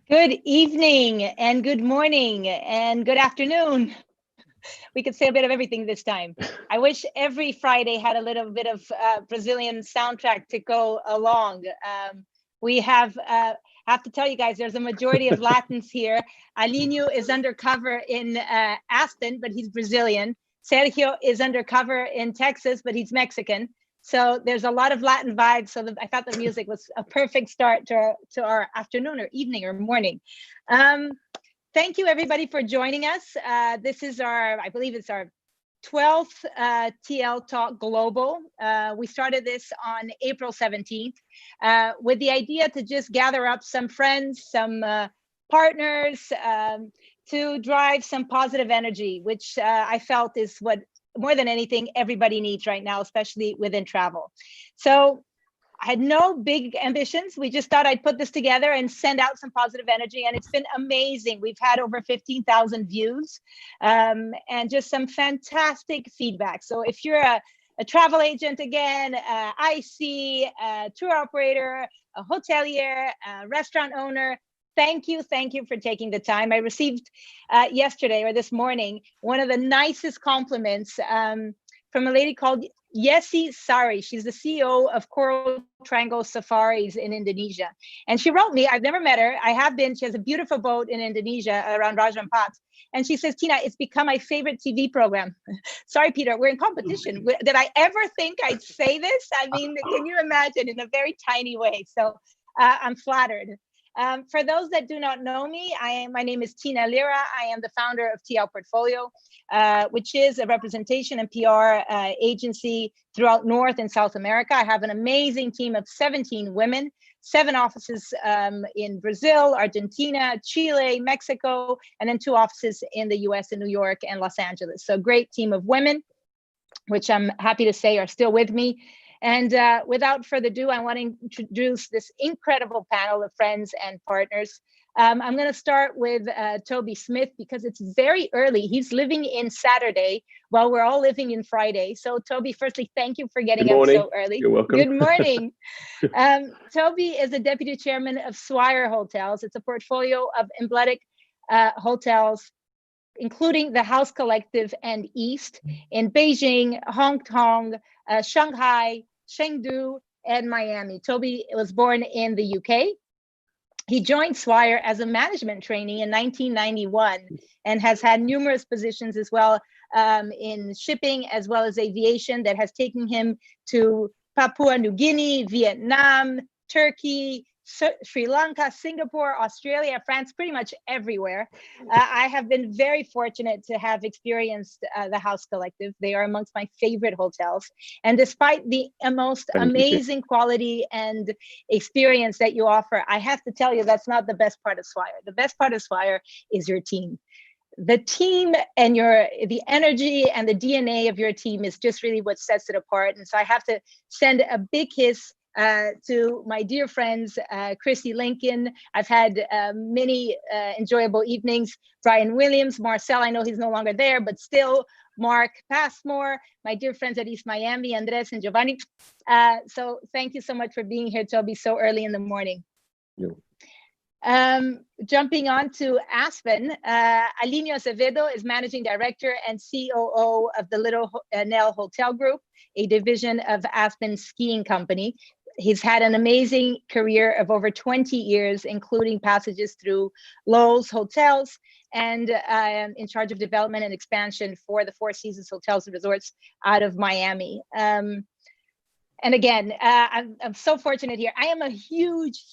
Good evening and good morning and good afternoon. We could say a bit of everything this time. I wish every Friday had a little bit of Brazilian soundtrack to go along. We have to tell you guys, there's a majority of Latins here. Alinio is undercover in Aspen, but he's Brazilian. Sergio is undercover in Texas, but he's Mexican. So there's a lot of Latin vibes. So I thought the music was a perfect start to our afternoon or evening or morning. Thank you everybody for joining us. This is I believe it's our 12th TL Talk Global. We started this on April 17th with the idea to just gather up some friends, some partners, to drive some positive energy, which I felt is what more than anything everybody needs right now, especially within travel. So I had no big ambitions. We just thought I'd put this together and send out some positive energy. And it's been amazing. We've had over 15,000 views and just some fantastic feedback. So if you're a travel agent, again, IC, tour operator, a hotelier, a restaurant owner, thank you for taking the time. I received yesterday or this morning one of the nicest compliments from a lady called Yesi Sari. She's the CEO of Coral Triangle Safaris in Indonesia. And she wrote me, I've never met her. I have been, she has a beautiful boat in Indonesia around Raja Ampat. And she says, Tina, it's become my favorite TV program. Sorry, Peter, we're in competition. Did I ever think I'd say this? I mean, can you imagine, in a very tiny way? So I'm flattered. For those that do not know me, my name is Tina Lira. I am the founder of TL Portfolio, which is a representation and PR agency throughout North and South America. I have an amazing team of 17 women, 7 offices in Brazil, Argentina, Chile, Mexico, and then 2 offices in the US in New York and Los Angeles. So great team of women, which I'm happy to say are still with me. And without further ado, I want to introduce this incredible panel of friends and partners. I'm going to start with Toby Smith because it's very early. He's living in Saturday while we're all living in Friday. So Toby, firstly, thank you for getting up so early. You're welcome. Good morning. Toby is the deputy chairman of Swire Hotels. It's a portfolio of emblematic hotels, including the House Collective and East in Beijing, Hong Kong, Shanghai, Chengdu, and Miami. Toby was born in the UK. He joined Swire as a management trainee in 1991 and has had numerous positions as well in shipping as well as aviation that has taken him to Papua New Guinea, Vietnam, Turkey, Sri Lanka, Singapore, Australia, France, pretty much everywhere. I have been very fortunate to have experienced the House Collective. They are amongst my favorite hotels. And despite the most amazing quality and experience that you offer, I have to tell you, that's not the best part of Swire. The best part of Swire is your team. The team and the energy and the DNA of your team is just really what sets it apart. And so I have to send a big kiss to my dear friends, Chrissy Lincoln. I've had many enjoyable evenings. Brian Williams, Marcel, I know he's no longer there, but still, Mark Passmore, my dear friends at East Miami, Andres and Giovanni. So thank you so much for being here, Toby, so early in the morning. Jumping on to Aspen, Alinio Azevedo is Managing Director and COO of the Little Nell Hotel Group, a division of Aspen Skiing Company. He's had an amazing career of over 20 years, including passages through Lowe's Hotels and in charge of development and expansion for the Four Seasons Hotels and Resorts out of Miami. And again, I'm so fortunate here. I am a huge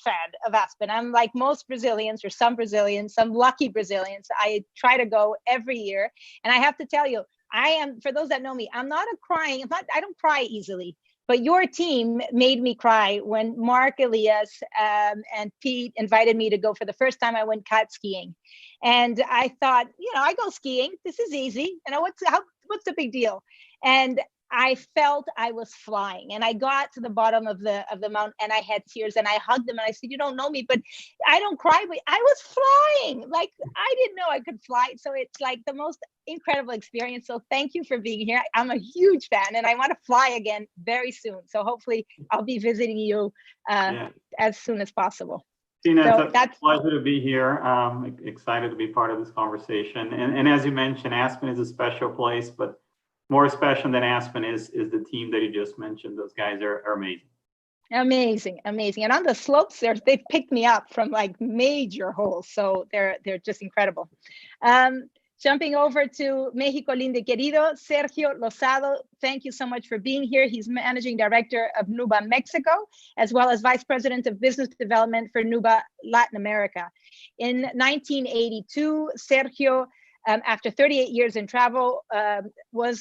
fan of Aspen. I'm like most Brazilians, or some Brazilians, some lucky Brazilians. I try to go every year. And I have to tell you, I am, for those that know me, I don't cry easily. But your team made me cry when Mark Elias and Pete invited me to go for the first time. I went kite skiing. And I thought, I go skiing. This is easy. What's the big deal? And I felt I was flying, and I got to the bottom of the mountain and I had tears and I hugged them and I said, you don't know me, but I don't cry, but I was flying. Like, I didn't know I could fly. So it's like the most incredible experience. So thank you for being here. I'm a huge fan and I want to fly again very soon. So hopefully I'll be visiting you as soon as possible. Tina, So it's a pleasure to be here. Excited to be part of this conversation. And as you mentioned, Aspen is a special place, but more special than Aspen is the team that you just mentioned. Those guys are amazing. Amazing, amazing. And on the slopes there, they picked me up from like major holes. So they're just incredible. Jumping over to Mexico Lindo Querido, Sergio Lozano, thank you so much for being here. He's Managing Director of NUBA Mexico, as well as Vice President of Business Development for NUBA Latin America. In 1982, Sergio, after 38 years in travel,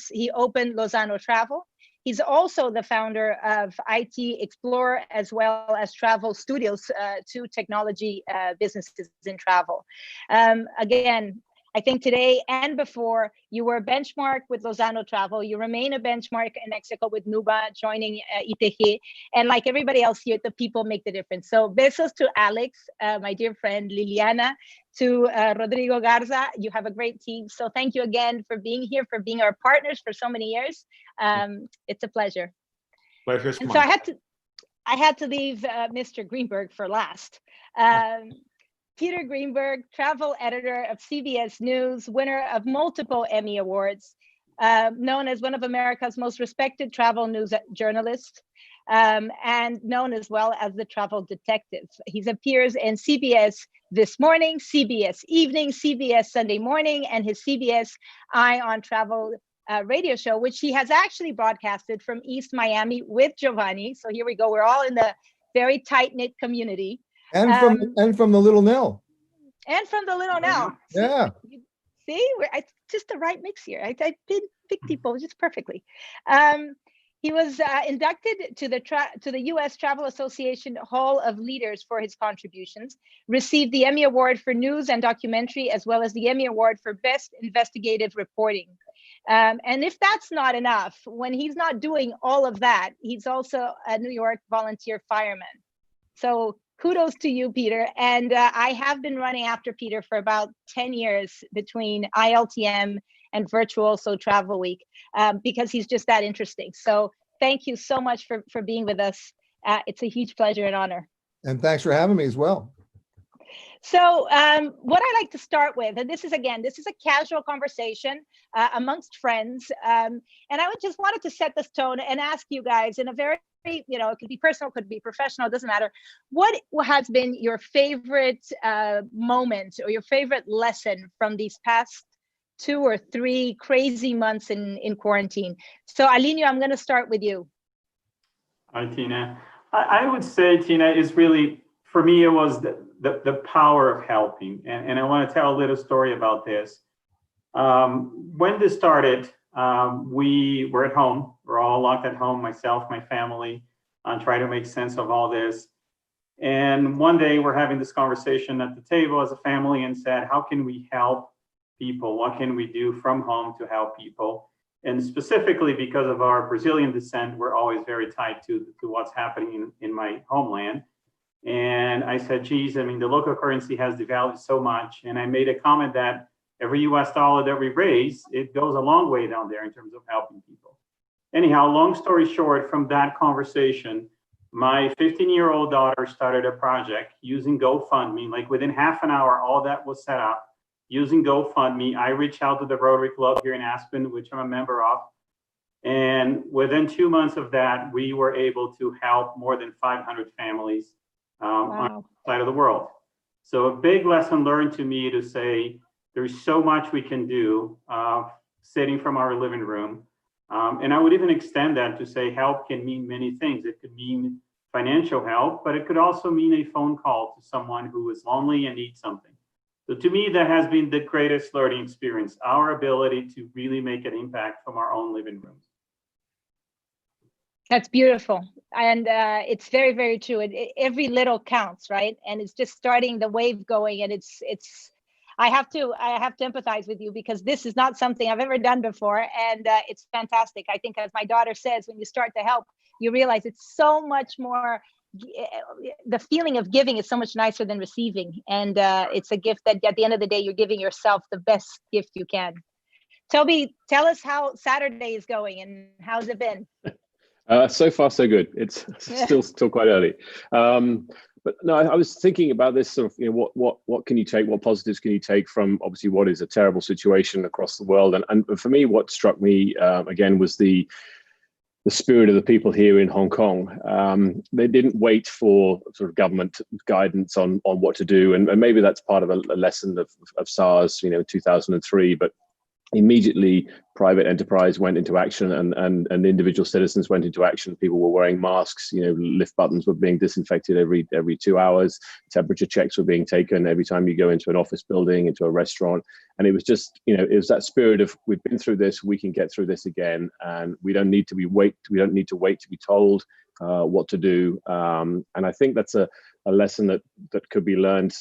he opened Lozano Travel. He's also the founder of IT Explorer, as well as Travel Studios, two technology businesses in travel. Again, I think today and before, you were a benchmark with Lozano Travel. You remain a benchmark in Mexico with NUBA, joining ITG. And like everybody else here, the people make the difference. So besos to Alex, my dear friend Liliana, to Rodrigo Garza. You have a great team. So thank you again for being here, for being our partners for so many years. It's a pleasure. Pleasure. And so I had to leave Mr. Greenberg for last. Peter Greenberg, travel editor of CBS News, winner of multiple Emmy Awards, known as one of America's most respected travel news journalists, and known as well as the travel detective. He appears in CBS This Morning, CBS Evening, CBS Sunday Morning, and his CBS Eye on Travel radio show, which he has actually broadcasted from East Miami with Giovanni. So here we go. We're all in the very tight-knit community. And from the little Nell. And from the little Nell. Yeah. See, it's just the right mix here. I pick people just perfectly. He was inducted to the U.S. Travel Association Hall of Leaders for his contributions, received the Emmy Award for News and Documentary, as well as the Emmy Award for Best Investigative Reporting. And if that's not enough, when he's not doing all of that, he's also a New York volunteer fireman. So kudos to you, Peter. And I have been running after Peter for about 10 years between ILTM and Virtual So Travel Week, because he's just that interesting. So thank you so much for being with us. It's a huge pleasure and honor. And thanks for having me as well. So what I like to start with, and this is a casual conversation amongst friends. And I would just wanted to set this tone and ask you guys in a very, it could be personal, could be professional, it doesn't matter. What has been your favorite moment or your favorite lesson from these past 2 or 3 crazy months in quarantine? So Alinio, I'm going to start with you. Hi, Tina. I would say, Tina, is really, for me, it was the power of helping. And I want to tell a little story about this. When this started, we were at home. We're all locked at home, myself, my family, trying to make sense of all this. And one day we're having this conversation at the table as a family and said, how can we help people? What can we do from home to help people? And specifically because of our Brazilian descent, we're always very tied to what's happening in my homeland. And I said, geez, I mean, the local currency has devalued so much. And I made a comment that every US dollar that we raise, it goes a long way down there in terms of helping people. Anyhow, long story short, from that conversation, my 15-year-old daughter started a project using GoFundMe. Like within half an hour, all that was set up using GoFundMe. I reached out to the Rotary Club here in Aspen, which I'm a member of. And within 2 months of that, we were able to help more than 500 families on the side of the world. So a big lesson learned to me to say, there's so much we can do sitting from our living room. And I would even extend that to say help can mean many things. It could mean financial help, but it could also mean a phone call to someone who is lonely and needs something. So to me, that has been the greatest learning experience, our ability to really make an impact from our own living rooms. That's beautiful. And it's very, very true. Every little counts, right? And it's just starting the wave going. And I have to empathize with you because this is not something I've ever done before. And it's fantastic. I think, as my daughter says, when you start to help, you realize it's so much more, the feeling of giving is so much nicer than receiving. And it's a gift that at the end of the day, you're giving yourself the best gift you can. Toby, tell us how Saturday is going and how's it been? So far, so good. It's still quite early. But no, I was thinking about this sort of, what can you take, what positives can you take from obviously what is a terrible situation across the world? And for me, what struck me again was the spirit of the people here in Hong Kong. They didn't wait for sort of government guidance on what to do, and maybe that's part of a lesson of SARS, 2003. But immediately, private enterprise went into action, and individual citizens went into action. People were wearing masks. Lift buttons were being disinfected every 2 hours. Temperature checks were being taken every time you go into an office building, into a restaurant. And it was just, it was that spirit of, we've been through this, we can get through this again, and we don't need to wait to be told what to do. And I think that's a lesson that could be learned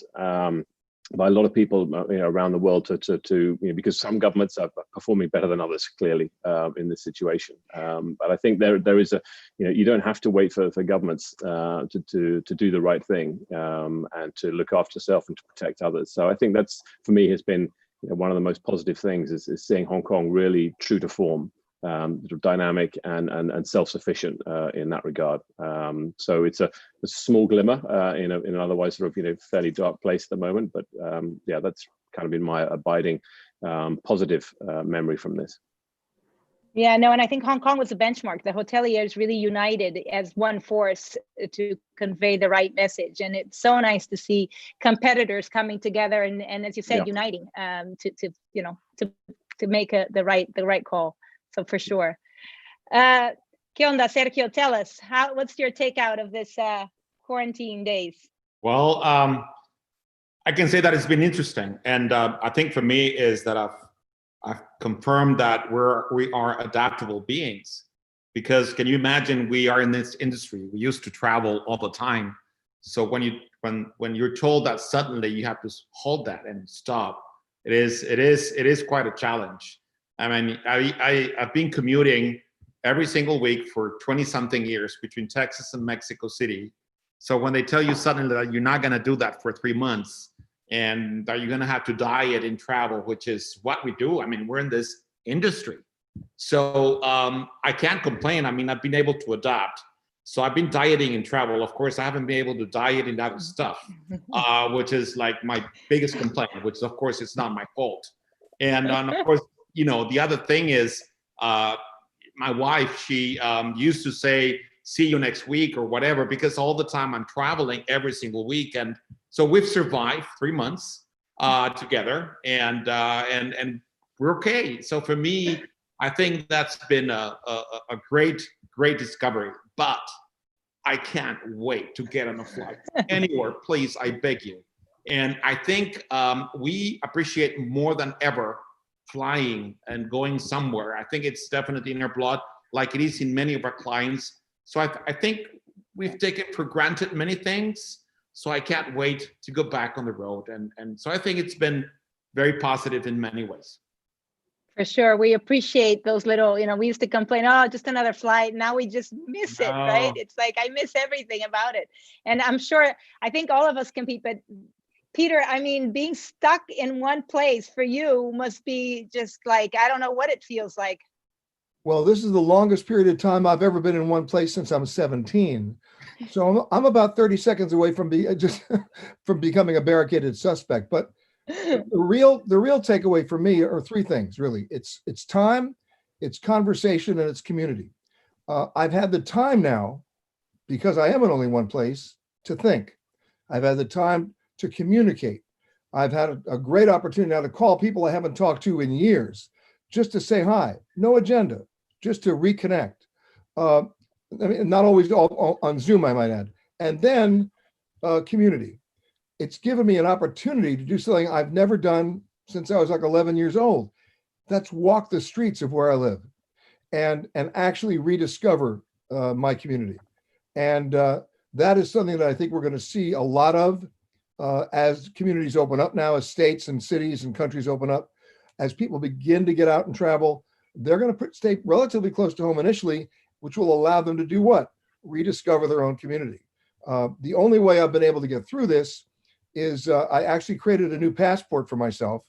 by a lot of people around the world to because some governments are performing better than others, clearly, in this situation. But I think there is you don't have to wait for governments to do the right thing, and to look after yourself and to protect others. So I think that's, for me, has been one of the most positive things is seeing Hong Kong really true to form, sort of dynamic and self-sufficient in that regard. So it's a small glimmer in an otherwise sort of fairly dark place at the moment. But yeah, that's kind of been my abiding positive memory from this. Yeah, no, and I think Hong Kong was a benchmark. The hoteliers really united as one force to convey the right message, and it's so nice to see competitors coming together and as you said, uniting to make the right call. So for sure. ¿Qué onda, Sergio? Tell us, what's your takeout of this quarantine days? Well, I can say that it's been interesting, and I think for me is that I've confirmed that we are adaptable beings, because can you imagine, we are in this industry, we used to travel all the time. So when you're told that suddenly you have to hold that and stop, it is quite a challenge. I mean, I've been commuting every single week for 20-something years between Texas and Mexico City. So when they tell you suddenly that you're not going to do that for 3 months, and that you're going to have to diet in travel, which is what we do. I mean, we're in this industry. So I can't complain. I mean, I've been able to adapt. So I've been dieting in travel. Of course, I haven't been able to diet in other stuff, which is like my biggest complaint, which of course, it's not my fault. And of course, the other thing is my wife, she used to say, see you next week or whatever, because all the time I'm traveling every single week. And so we've survived 3 months together, and we're okay. So for me, I think that's been a great discovery. But I can't wait to get on a flight anywhere, please, I beg you. And I think we appreciate more than ever flying and going somewhere. I think it's definitely in our blood, like it is in many of our clients. So I think we've taken for granted many things. So I can't wait to go back on the road. And so I think it's been very positive in many ways. For sure. We appreciate those little, we used to complain, oh, just another flight. Now we just miss it, right? It's like, I miss everything about it. And I'm sure, I think all of us compete, but Peter, I mean, being stuck in one place for you must be just like, I don't know what it feels like. Well, this is the longest period of time I've ever been in one place since I'm 17. So I'm about 30 seconds away from from becoming a barricaded suspect. But the real takeaway for me are three things, really. It's time, it's conversation, and it's community. I've had the time now, because I am in only one place, to think. I've had the time to communicate. I've had a great opportunity now to call people I haven't talked to in years, just to say hi, no agenda, just to reconnect. I mean, not always all on Zoom, I might add. And then community. It's given me an opportunity to do something I've never done since I was like 11 years old. That's walk the streets of where I live and actually rediscover my community. And that is something that I think we're going to see a lot of as communities open up now, as states and cities and countries open up. As people begin to get out and travel, they're going to stay relatively close to home initially, which will allow them to do what? Rediscover their own community. The only way I've been able to get through this is I actually created a new passport for myself,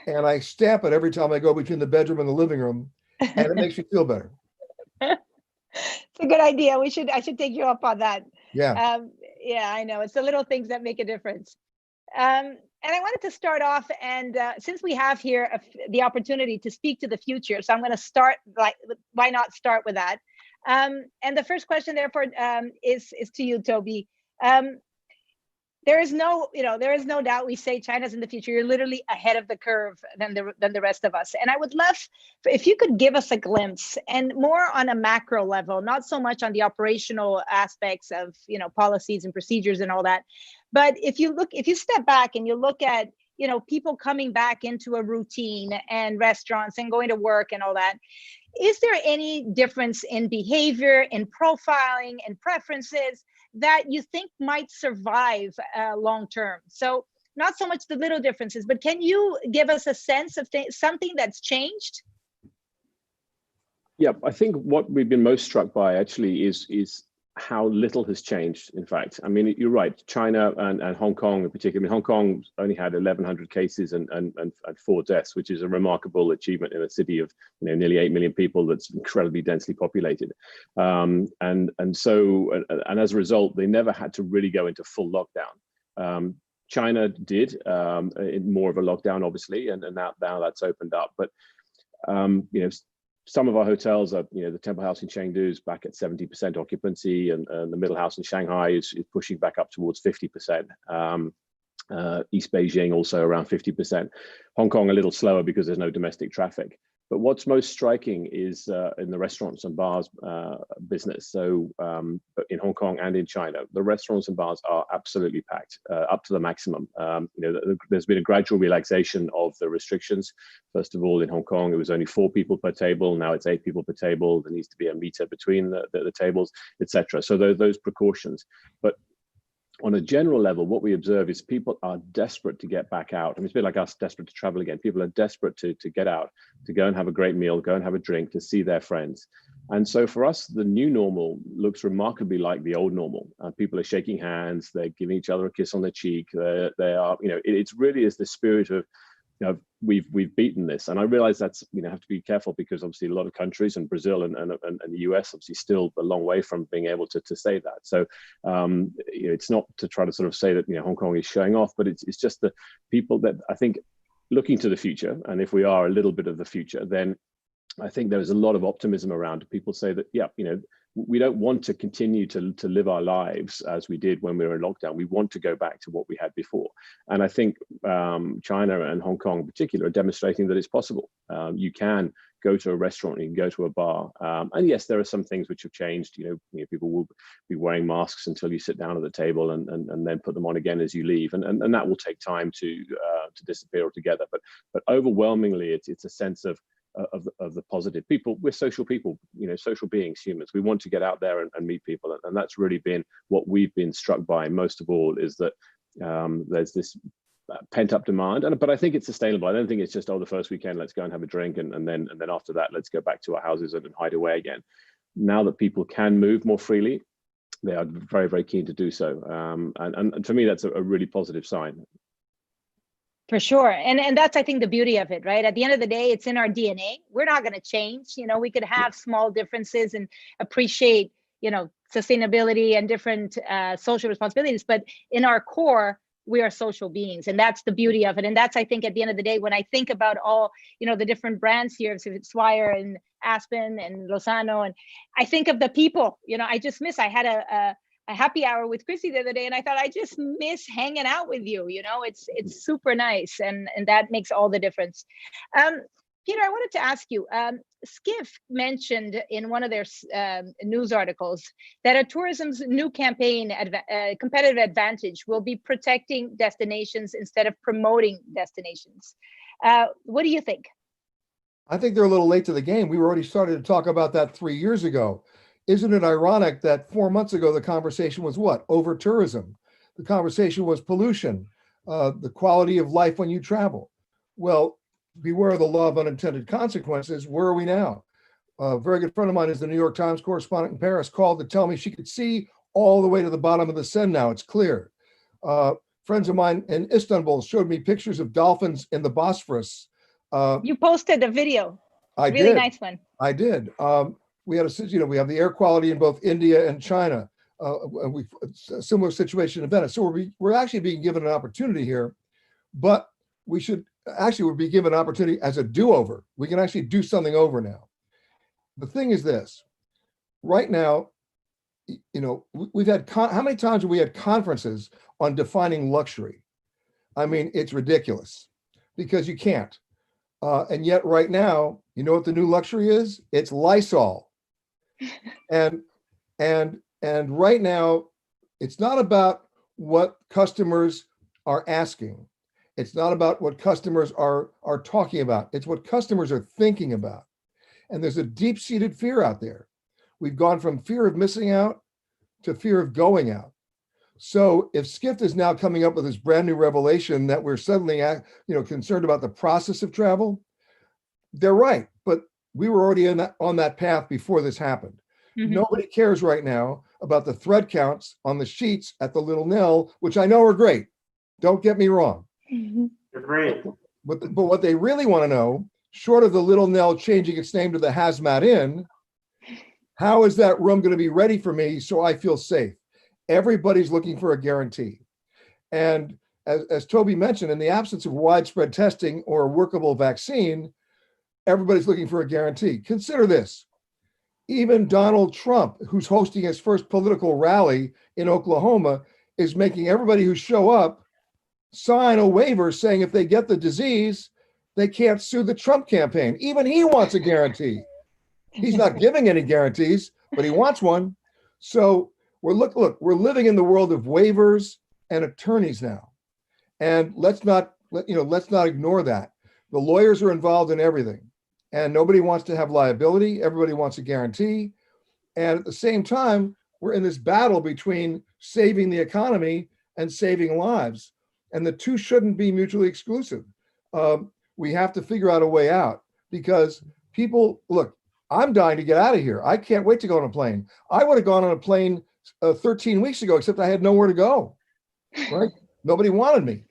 and I stamp it every time I go between the bedroom and the living room, and it makes me feel better. It's a good idea. I should take you up on that. Yeah. Yeah, I know. It's the little things that make a difference. And I wanted to start off, and since we have here the opportunity to speak to the future, so I'm going to start, like, why not start with that? And the first question, therefore, is to you, Toby. There is no doubt. We say China's in the future. You're literally ahead of the curve than the rest of us. And I would love if you could give us a glimpse, and more on a macro level, not so much on the operational aspects of policies and procedures and all that. But if you step back and you look at people coming back into a routine and restaurants and going to work and all that, is there any difference in behavior, in profiling, and preferences that you think might survive long term? So not so much the little differences, but can you give us a sense of something that's changed? Yeah, I think what we've been most struck by actually is how little has changed. In fact, I mean, you're right. China and Hong Kong in particular. I mean, Hong Kong only had 1,100 cases and 4 deaths, which is a remarkable achievement in a city of nearly 8 million people that's incredibly densely populated. And as a result, they never had to really go into full lockdown. China did in more of a lockdown, obviously, and now that's opened up. But some of our hotels are, the Temple House in Chengdu is back at 70% occupancy, and the Middle House in Shanghai is pushing back up towards 50%. East Beijing also around 50%. Hong Kong a little slower because there's no domestic traffic. But what's most striking is in the restaurants and bars business. So but in Hong Kong and in China, the restaurants and bars are absolutely packed up to the maximum. There's been a gradual relaxation of the restrictions. First of all, in Hong Kong, it was only 4 people per table. Now it's 8 people per table. There needs to be a meter between the tables, etc. So those precautions. But on a general level, what we observe is people are desperate to get back out. I mean, it's a bit like us desperate to travel again. People are desperate to get out, to go and have a great meal, go and have a drink, to see their friends. And so for us, the new normal looks remarkably like the old normal. People are shaking hands, they're giving each other a kiss on the cheek. They are, it really is the spirit of, we've beaten this. And I realize that's, have to be careful, because obviously a lot of countries, and Brazil and the US obviously still a long way from being able to say that. So it's not to try to sort of say that Hong Kong is showing off, but it's just the people that I think looking to the future. And if we are a little bit of the future, then I think there is a lot of optimism around. People say that, we don't want to continue to live our lives as we did when we were in lockdown. We want to go back to what we had before. And I think China and Hong Kong in particular are demonstrating that it's possible. You can go to a restaurant, you can go to a bar. And yes, there are some things which have changed. People will be wearing masks until you sit down at the table, and then put them on again as you leave. And that will take time to disappear altogether. But overwhelmingly, it's a sense of the positive. People, we're social people, social beings, humans. We want to get out there and meet people, and that's really been what we've been struck by most of all, is that there's this pent-up demand, but I think it's sustainable. I don't think it's just, the first weekend, let's go and have a drink, and then after that, let's go back to our houses and hide away again. Now that people can move more freely, they are very, very keen to do so, and for me, that's a really positive sign. For sure. And that's, I think, the beauty of it, right? At the end of the day, it's in our DNA. We're not going to change. We could have small differences and appreciate, sustainability and different social responsibilities. But in our core, we are social beings. And that's the beauty of it. And that's, I think, at the end of the day, when I think about all, the different brands here, so it's Swire and Aspen and Lozano, and I think of the people, I had a happy hour with Chrissy the other day, and I thought, I just miss hanging out with you. It's super nice, and that makes all the difference. Peter, I wanted to ask you, Skift mentioned in one of their news articles that a tourism's new campaign, competitive advantage, will be protecting destinations instead of promoting destinations. What do you think? I think they're a little late to the game. We were already started to talk about that 3 years ago. Isn't it ironic that 4 months ago, the conversation was what? Over tourism. The conversation was pollution, the quality of life when you travel. Well, beware of the law of unintended consequences. Where are we now? A very good friend of mine is the New York Times correspondent in Paris, called to tell me she could see all the way to the bottom of the Seine now. It's clear. Friends of mine in Istanbul showed me pictures of dolphins in the Bosphorus. You posted a video. I really did. Nice one. I did. We have the air quality in both India and China. a similar situation in Venice. So we're actually being given an opportunity here, but we're being given an opportunity as a do-over. We can actually do something over now. The thing is this, right now, we've had, how many times have we had conferences on defining luxury? I mean, it's ridiculous because you can't. And yet right now, you know what the new luxury is? It's Lysol. And right now, it's not about what customers are asking. It's not about what customers are talking about. It's what customers are thinking about. And there's a deep-seated fear out there. We've gone from fear of missing out to fear of going out. So if Skift is now coming up with this brand new revelation that we're suddenly concerned about the process of travel, they're right. But we were already on that path before this happened. Mm-hmm. Nobody cares right now about the thread counts on the sheets at the Little Nell, which I know are great. Don't get me wrong. Mm-hmm. They're great. But what they really want to know, short of the Little Nell changing its name to the Hazmat Inn, how is that room going to be ready for me so I feel safe? Everybody's looking for a guarantee. And as Toby mentioned, in the absence of widespread testing or a workable vaccine, everybody's looking for a guarantee. Consider this. Even Donald Trump, who's hosting his first political rally in Oklahoma, is making everybody who show up sign a waiver saying if they get the disease, they can't sue the Trump campaign. Even he wants a guarantee. He's not giving any guarantees, but he wants one. So we're living in the world of waivers and attorneys now. And let's not ignore that. The lawyers are involved in everything. And nobody wants to have liability. Everybody wants a guarantee. And at the same time, we're in this battle between saving the economy and saving lives. And the two shouldn't be mutually exclusive. We have to figure out a way out because people, look, I'm dying to get out of here. I can't wait to go on a plane. I would have gone on a plane 13 weeks ago, except I had nowhere to go, right? Nobody wanted me,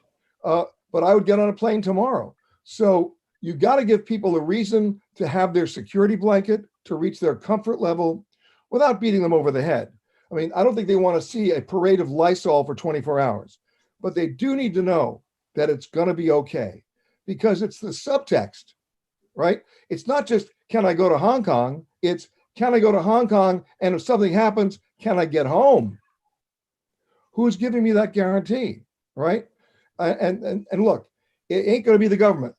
but I would get on a plane tomorrow. So you got to give people a reason to have their security blanket, to reach their comfort level without beating them over the head. I mean, I don't think they want to see a parade of Lysol for 24 hours, but they do need to know that it's going to be okay because it's the subtext, right? It's not just, can I go to Hong Kong? It's, can I go to Hong Kong? And if something happens, can I get home? Who's giving me that guarantee, right? And look, it ain't going to be the government.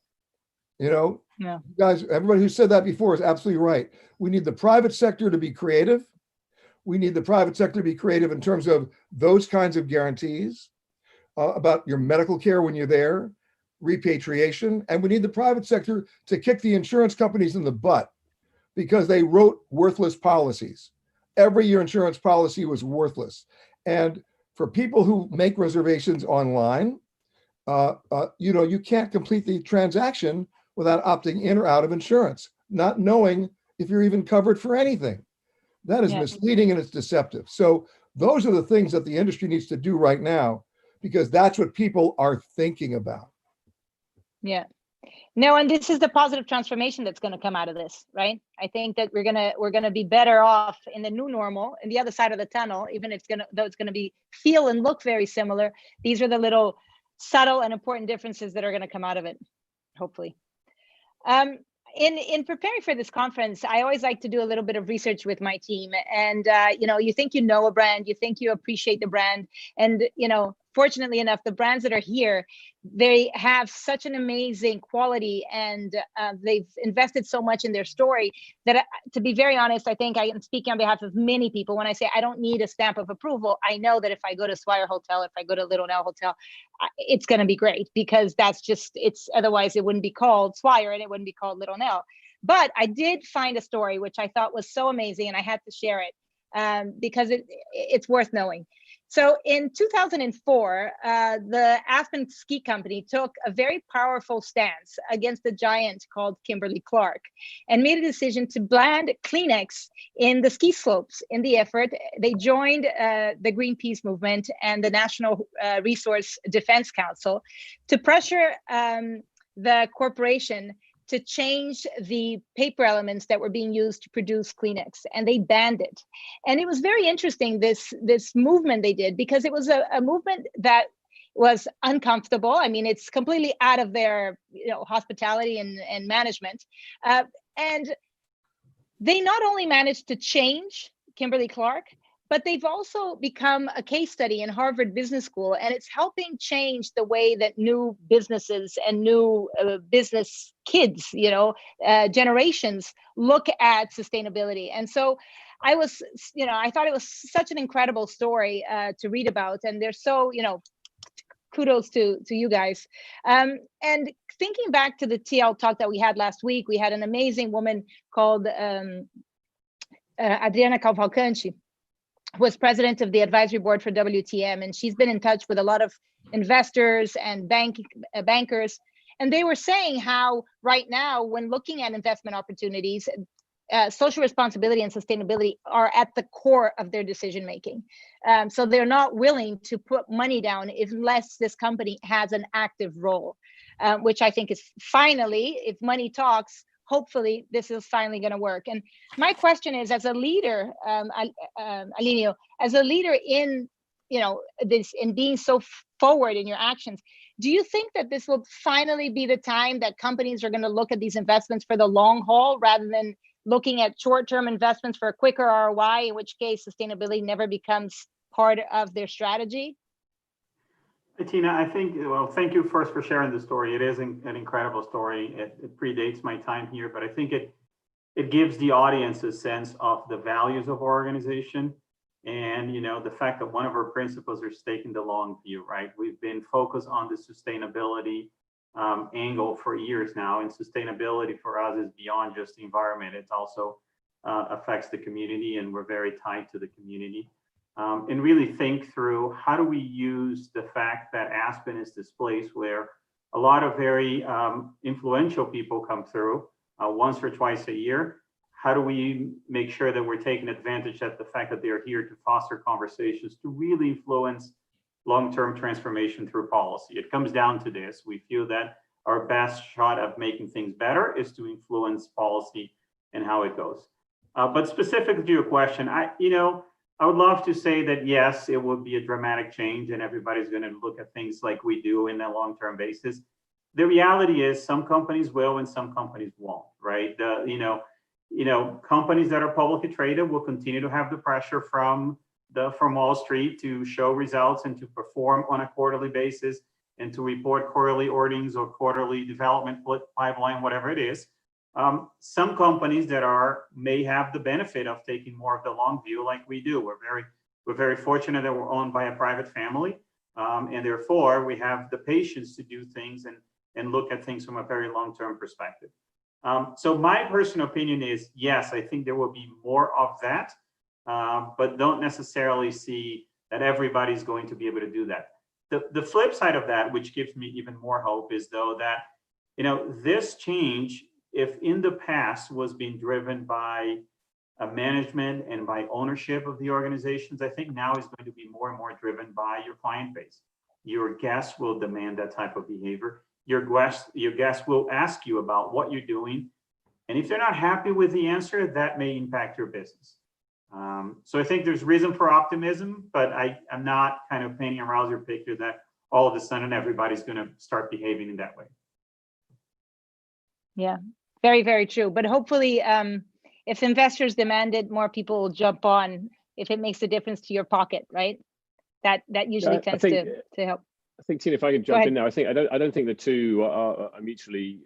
Yeah. You guys, everybody who said that before is absolutely right. We need the private sector to be creative. We need the private sector to be creative in terms of those kinds of guarantees about your medical care when you're there, repatriation. And we need the private sector to kick the insurance companies in the butt because they wrote worthless policies. Every year insurance policy was worthless. And for people who make reservations online, you can't complete the transaction without opting in or out of insurance, not knowing if you're even covered for anything. That is misleading and it's deceptive. So those are the things that the industry needs to do right now, because that's what people are thinking about. Yeah. No, and this is the positive transformation that's going to come out of this, right? I think that we're gonna be better off in the new normal, in the other side of the tunnel, even though it's gonna be feel and look very similar. These are the little subtle and important differences that are going to come out of it, hopefully. In preparing for this conference, I always like to do a little bit of research with my team. And, you think you know a brand, you think you appreciate the brand. And, fortunately enough, the brands that are here, they have such an amazing quality and they've invested so much in their story that, to be very honest, I think I am speaking on behalf of many people when I say I don't need a stamp of approval. I know that if I go to Swire Hotel, if I go to Little Nell Hotel, it's going to be great because otherwise it wouldn't be called Swire and it wouldn't be called Little Nell. But I did find a story which I thought was so amazing and I had to share it because it's worth knowing. So in 2004, the Aspen Ski Company took a very powerful stance against a giant called Kimberly-Clark and made a decision to ban Kleenex in the ski slopes. In the effort, they joined the Greenpeace movement and the National Resource Defense Council to pressure the corporation to change the paper elements that were being used to produce Kleenex, and they banned it. And it was very interesting, this movement they did, because it was a movement that was uncomfortable. I mean, it's completely out of their hospitality and management. And they not only managed to change Kimberly-Clark, but they've also become a case study in Harvard Business School, and it's helping change the way that new businesses and new business kids, generations look at sustainability. And so I thought it was such an incredible story to read about, and they're so, kudos to you guys. And thinking back to the TL talk that we had last week, we had an amazing woman called Adriana Cavalcanti, who was president of the advisory board for WTM, and she's been in touch with a lot of investors and bankers. And they were saying how right now, when looking at investment opportunities, social responsibility and sustainability are at the core of their decision making. So they're not willing to put money down unless this company has an active role, which I think is finally, if money talks, hopefully this is finally going to work. And my question is, as a leader, Alinio, as a leader in this, in being so forward in your actions, do you think that this will finally be the time that companies are going to look at these investments for the long haul rather than looking at short-term investments for a quicker ROI, in which case sustainability never becomes part of their strategy? Tina, I think, well, thank you first for sharing the story. It is an incredible story. It predates my time here, but I think it gives the audience a sense of the values of our organization. And, the fact that one of our principles is taking the long view, right? We've been focused on the sustainability angle for years now, and sustainability for us is beyond just the environment. It also affects the community, and we're very tied to the community. And really think through, how do we use the fact that Aspen is this place where a lot of very influential people come through once or twice a year. How do we make sure that we're taking advantage of the fact that they're here to foster conversations to really influence long-term transformation through policy? It comes down to this. We feel that our best shot of making things better is to influence policy and how it goes. But specific to your question, I would love to say that, yes, it will be a dramatic change and everybody's going to look at things like we do in a long-term basis. The reality is some companies will and some companies won't, right? Companies that are publicly traded will continue to have the pressure from Wall Street to show results and to perform on a quarterly basis and to report quarterly earnings or quarterly development pipeline, whatever it is. Some companies that may have the benefit of taking more of the long view, like we do. We're very fortunate that we're owned by a private family, and therefore we have the patience to do things and look at things from a very long-term perspective. So my personal opinion is, yes, I think there will be more of that, but don't necessarily see that everybody's going to be able to do that. The flip side of that, which gives me even more hope, is though that this change, if in the past was being driven by management and by ownership of the organizations, I think now is going to be more and more driven by your client base. Your guests will demand that type of behavior. Your guests will ask you about what you're doing. And if they're not happy with the answer, that may impact your business. So I think there's reason for optimism, but I'm not kind of painting a rosy picture that all of a sudden everybody's going to start behaving in that way. Yeah. Very, very true. But hopefully, if investors demand it, more people will jump on if it makes a difference to your pocket, right? That usually tends to help. I think, Tina, if I could jump in now, I don't think the two are mutually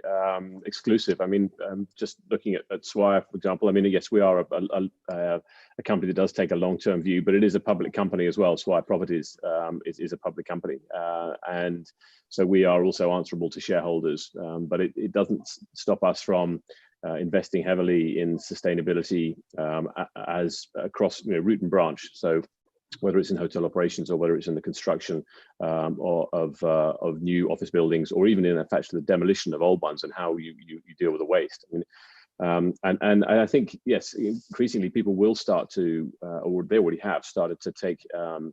exclusive. I mean, just looking at Swire, for example, I mean, yes, we are a company that does take a long-term view, but it is a public company as well. Swire Properties is a public company. And so we are also answerable to shareholders, but it doesn't stop us from investing heavily in sustainability as across root and branch. So whether it's in hotel operations or whether it's in the construction of new office buildings, or even in fact the demolition of old ones and how you deal with the waste. I mean, and I think, yes, increasingly people will start to, or they already have started to take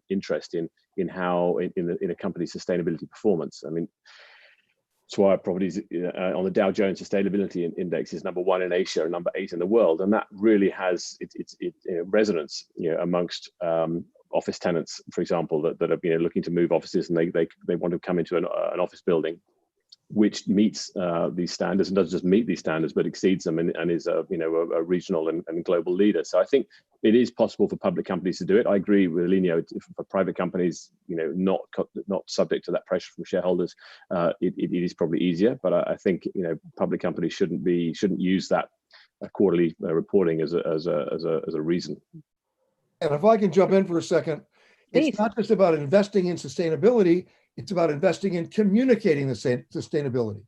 interest in how in a company's sustainability performance. I mean, Swire Properties on the Dow Jones Sustainability Index is #1 in Asia and #8 in the world, and that really has its resonance, amongst office tenants, for example, that are looking to move offices, and they want to come into an office building which meets these standards, and doesn't just meet these standards but exceeds them, and is a regional and global leader. So I think it is possible for public companies to do it. I agree with Alinio. For private companies, not subject to that pressure from shareholders, it is probably easier. But I think public companies shouldn't use that quarterly reporting as a reason. And if I can jump in for a second, Please. It's not just about investing in sustainability, it's about investing in communicating the sustainability.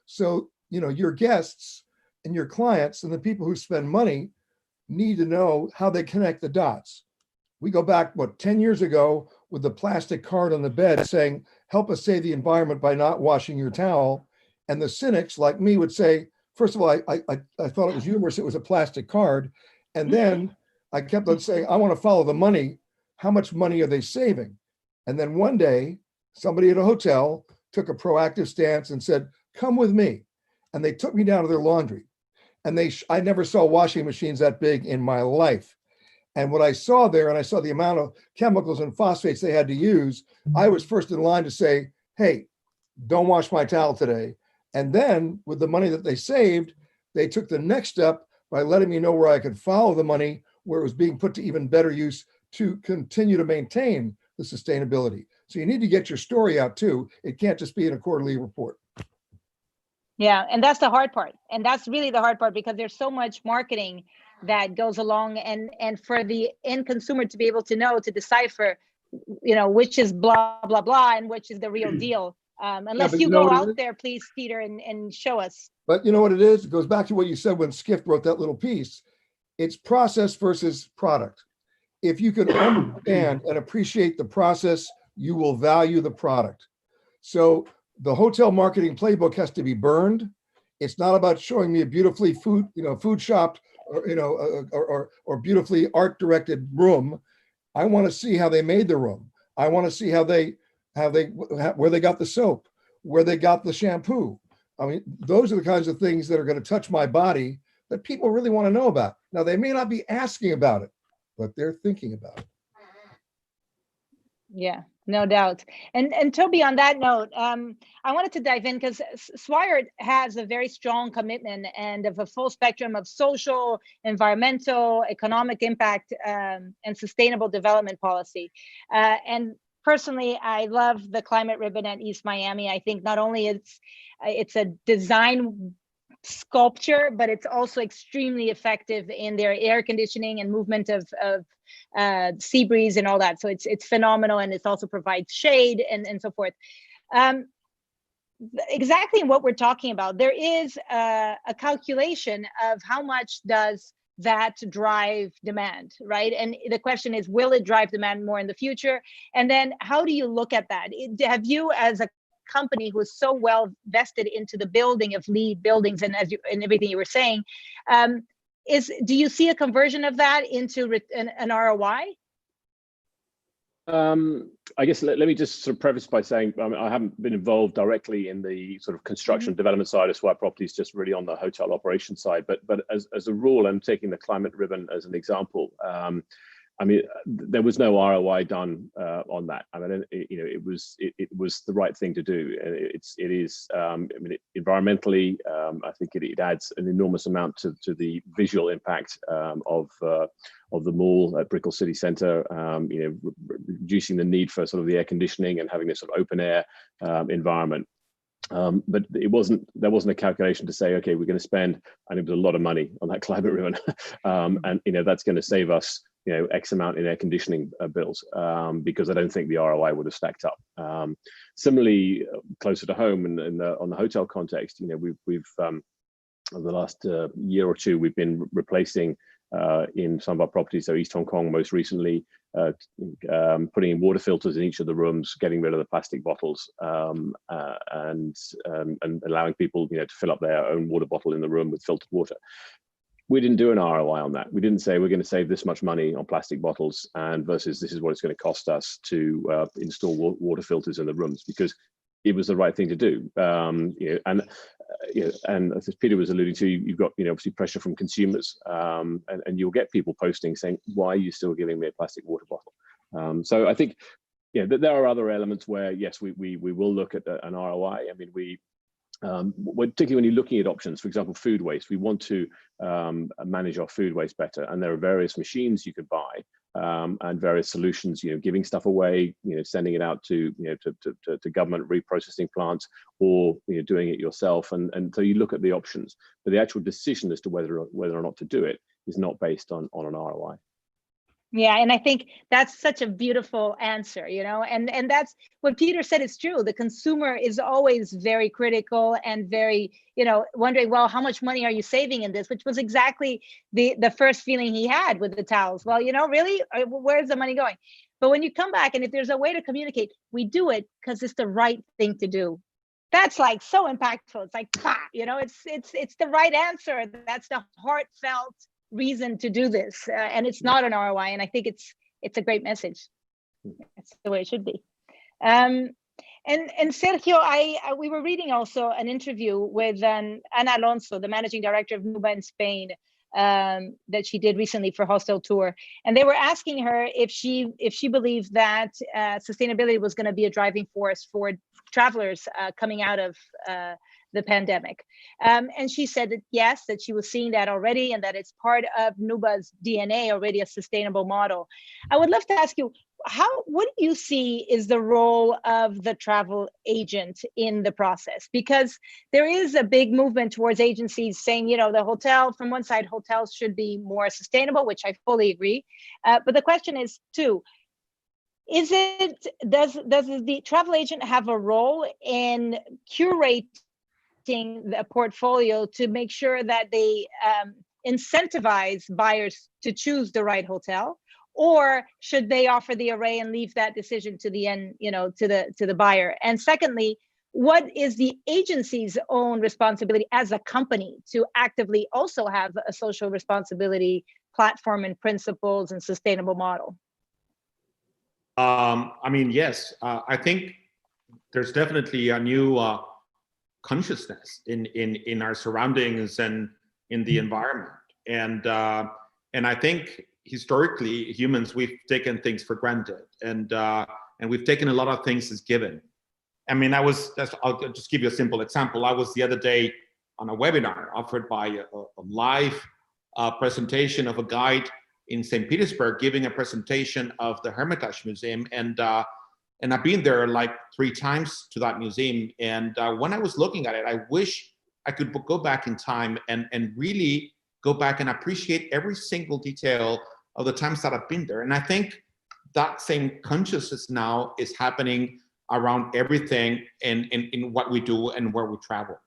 So, your guests and your clients and the people who spend money need to know how they connect the dots. We go back, 10 years ago with the plastic card on the bed saying, help us save the environment by not washing your towel. And the cynics like me would say, first of all, I thought it was humorous, it was a plastic card. And then I kept on saying, I want to follow the money. How much money are they saving? And then one day, somebody at a hotel took a proactive stance and said, come with me. And they took me down to their laundry. And I never saw washing machines that big in my life. And what I saw there, and I saw the amount of chemicals and phosphates they had to use, I was first in line to say, hey, don't wash my towel today. And then with the money that they saved, they took the next step by letting me know where I could follow the money, where it was being put to even better use to continue to maintain the sustainability. So you need to get your story out too. It can't just be in a quarterly report. Yeah, and that's the hard part. And that's really the hard part, because there's so much marketing that goes along, and for the end consumer to be able to know, to decipher, which is blah, blah, blah, and which is the real deal. Unless you go out there, please, Peter, and show us. But you know what it is? It goes back to what you said when Skift wrote that little piece. It's process versus product. If you can understand and appreciate the process, you will value the product. So the hotel marketing playbook has to be burned. It's not about showing me a beautifully food shopped or beautifully art directed room. I want to see how they made the room. I want to see where they got the soap, where they got the shampoo. I mean, those are the kinds of things that are going to touch my body that people really want to know about. Now, they may not be asking about it, but they're thinking about it. Yeah, no doubt. And Toby, on that note, I wanted to dive in because Swire has a very strong commitment and of a full spectrum of social, environmental, economic impact, and sustainable development policy. And personally, I love the climate ribbon at East Miami. I think not only it's a design sculpture, but it's also extremely effective in their air conditioning and movement of sea breeze and all that. So it's phenomenal, and it also provides shade and so forth. Exactly what we're talking about. There is a calculation of how much does that drive demand, right? And the question is, will it drive demand more in the future? And then how do you look at that? Have you, as a company who is so well vested into the building of LEED buildings and everything you were saying, do you see a conversion of that into an ROI? I guess let me just sort of preface by saying I haven't been involved directly in the sort of construction development side of Swire Properties, just really on the hotel operation side. But as a rule, I'm taking the climate ribbon as an example. I mean, there was no ROI done on that. I mean, it was the right thing to do. It is environmentally, I think it adds an enormous amount to the visual impact of the mall at Brickell City Centre. Reducing the need for sort of the air conditioning and having this sort of open air environment. But there wasn't a calculation to say, okay, we're going to spend, and it was a lot of money on that climate ribbon, and that's going to save us X amount in air conditioning bills, because I don't think the ROI would have stacked up. Similarly, closer to home and on the hotel context, we've over the last year or two, we've been replacing in some of our properties, so East Hong Kong most recently, putting in water filters in each of the rooms, getting rid of the plastic bottles, and allowing people to fill up their own water bottle in the room with filtered water. We didn't do an ROI on that. We didn't say we're going to save this much money on plastic bottles and versus this is what it's going to cost us to install water filters in the rooms, because it was the right thing to do. And as Peter was alluding to, you've got obviously pressure from consumers, and you'll get people posting saying, "Why are you still giving me a plastic water bottle?" So I think there are other elements where yes, we will look at an ROI. I mean, particularly when you're looking at options, for example, food waste, we want to manage our food waste better, and there are various machines you could buy. And various solutions, giving stuff away, sending it out to government reprocessing plants, or doing it yourself. And so you look at the options, but the actual decision as to whether or not to do it is not based on an ROI. Yeah, and I think that's such a beautiful answer, and that's what Peter said is true. The consumer is always very critical and very, wondering, well, how much money are you saving in this? Which was exactly the first feeling he had with the towels. Well, really, where's the money going? But when you come back, and if there's a way to communicate, we do it because it's the right thing to do. That's like so impactful. It's like, it's the right answer. That's the heartfelt reason to do this, and it's not an ROI, and I think it's a great message. That's the way it should be. And Sergio, we were reading also an interview with Ana Alonso, the managing director of NUBA in Spain, that she did recently for Hostel Tour, and they were asking her if she believed that sustainability was going to be a driving force for travelers coming out of the pandemic. And she said that yes, that she was seeing that already, and that it's part of NUBA's DNA already, a sustainable model. I would love to ask you, what do you see is the role of the travel agent in the process? Because there is a big movement towards agencies saying, the hotel, from one side, hotels should be more sustainable, which I fully agree. But the question is too, does the travel agent have a role in curating the portfolio to make sure that they incentivize buyers to choose the right hotel, or should they offer the array and leave that decision to the end, to the buyer? And secondly, what is the agency's own responsibility as a company to actively also have a social responsibility platform and principles and sustainable model? Yes, I think there's definitely a new consciousness in our surroundings and in the environment, and I think historically humans, we've taken things for granted, and we've taken a lot of things as given. I mean, I'll just give you a simple example. I was the other day on a webinar offered by a live presentation of a guide in St. Petersburg giving a presentation of the Hermitage Museum, and I've been there like 3 times to that museum. And when I was looking at it, I wish I could go back in time and really go back and appreciate every single detail of the times that I've been there. And I think that same consciousness now is happening around everything in what we do and where we travel.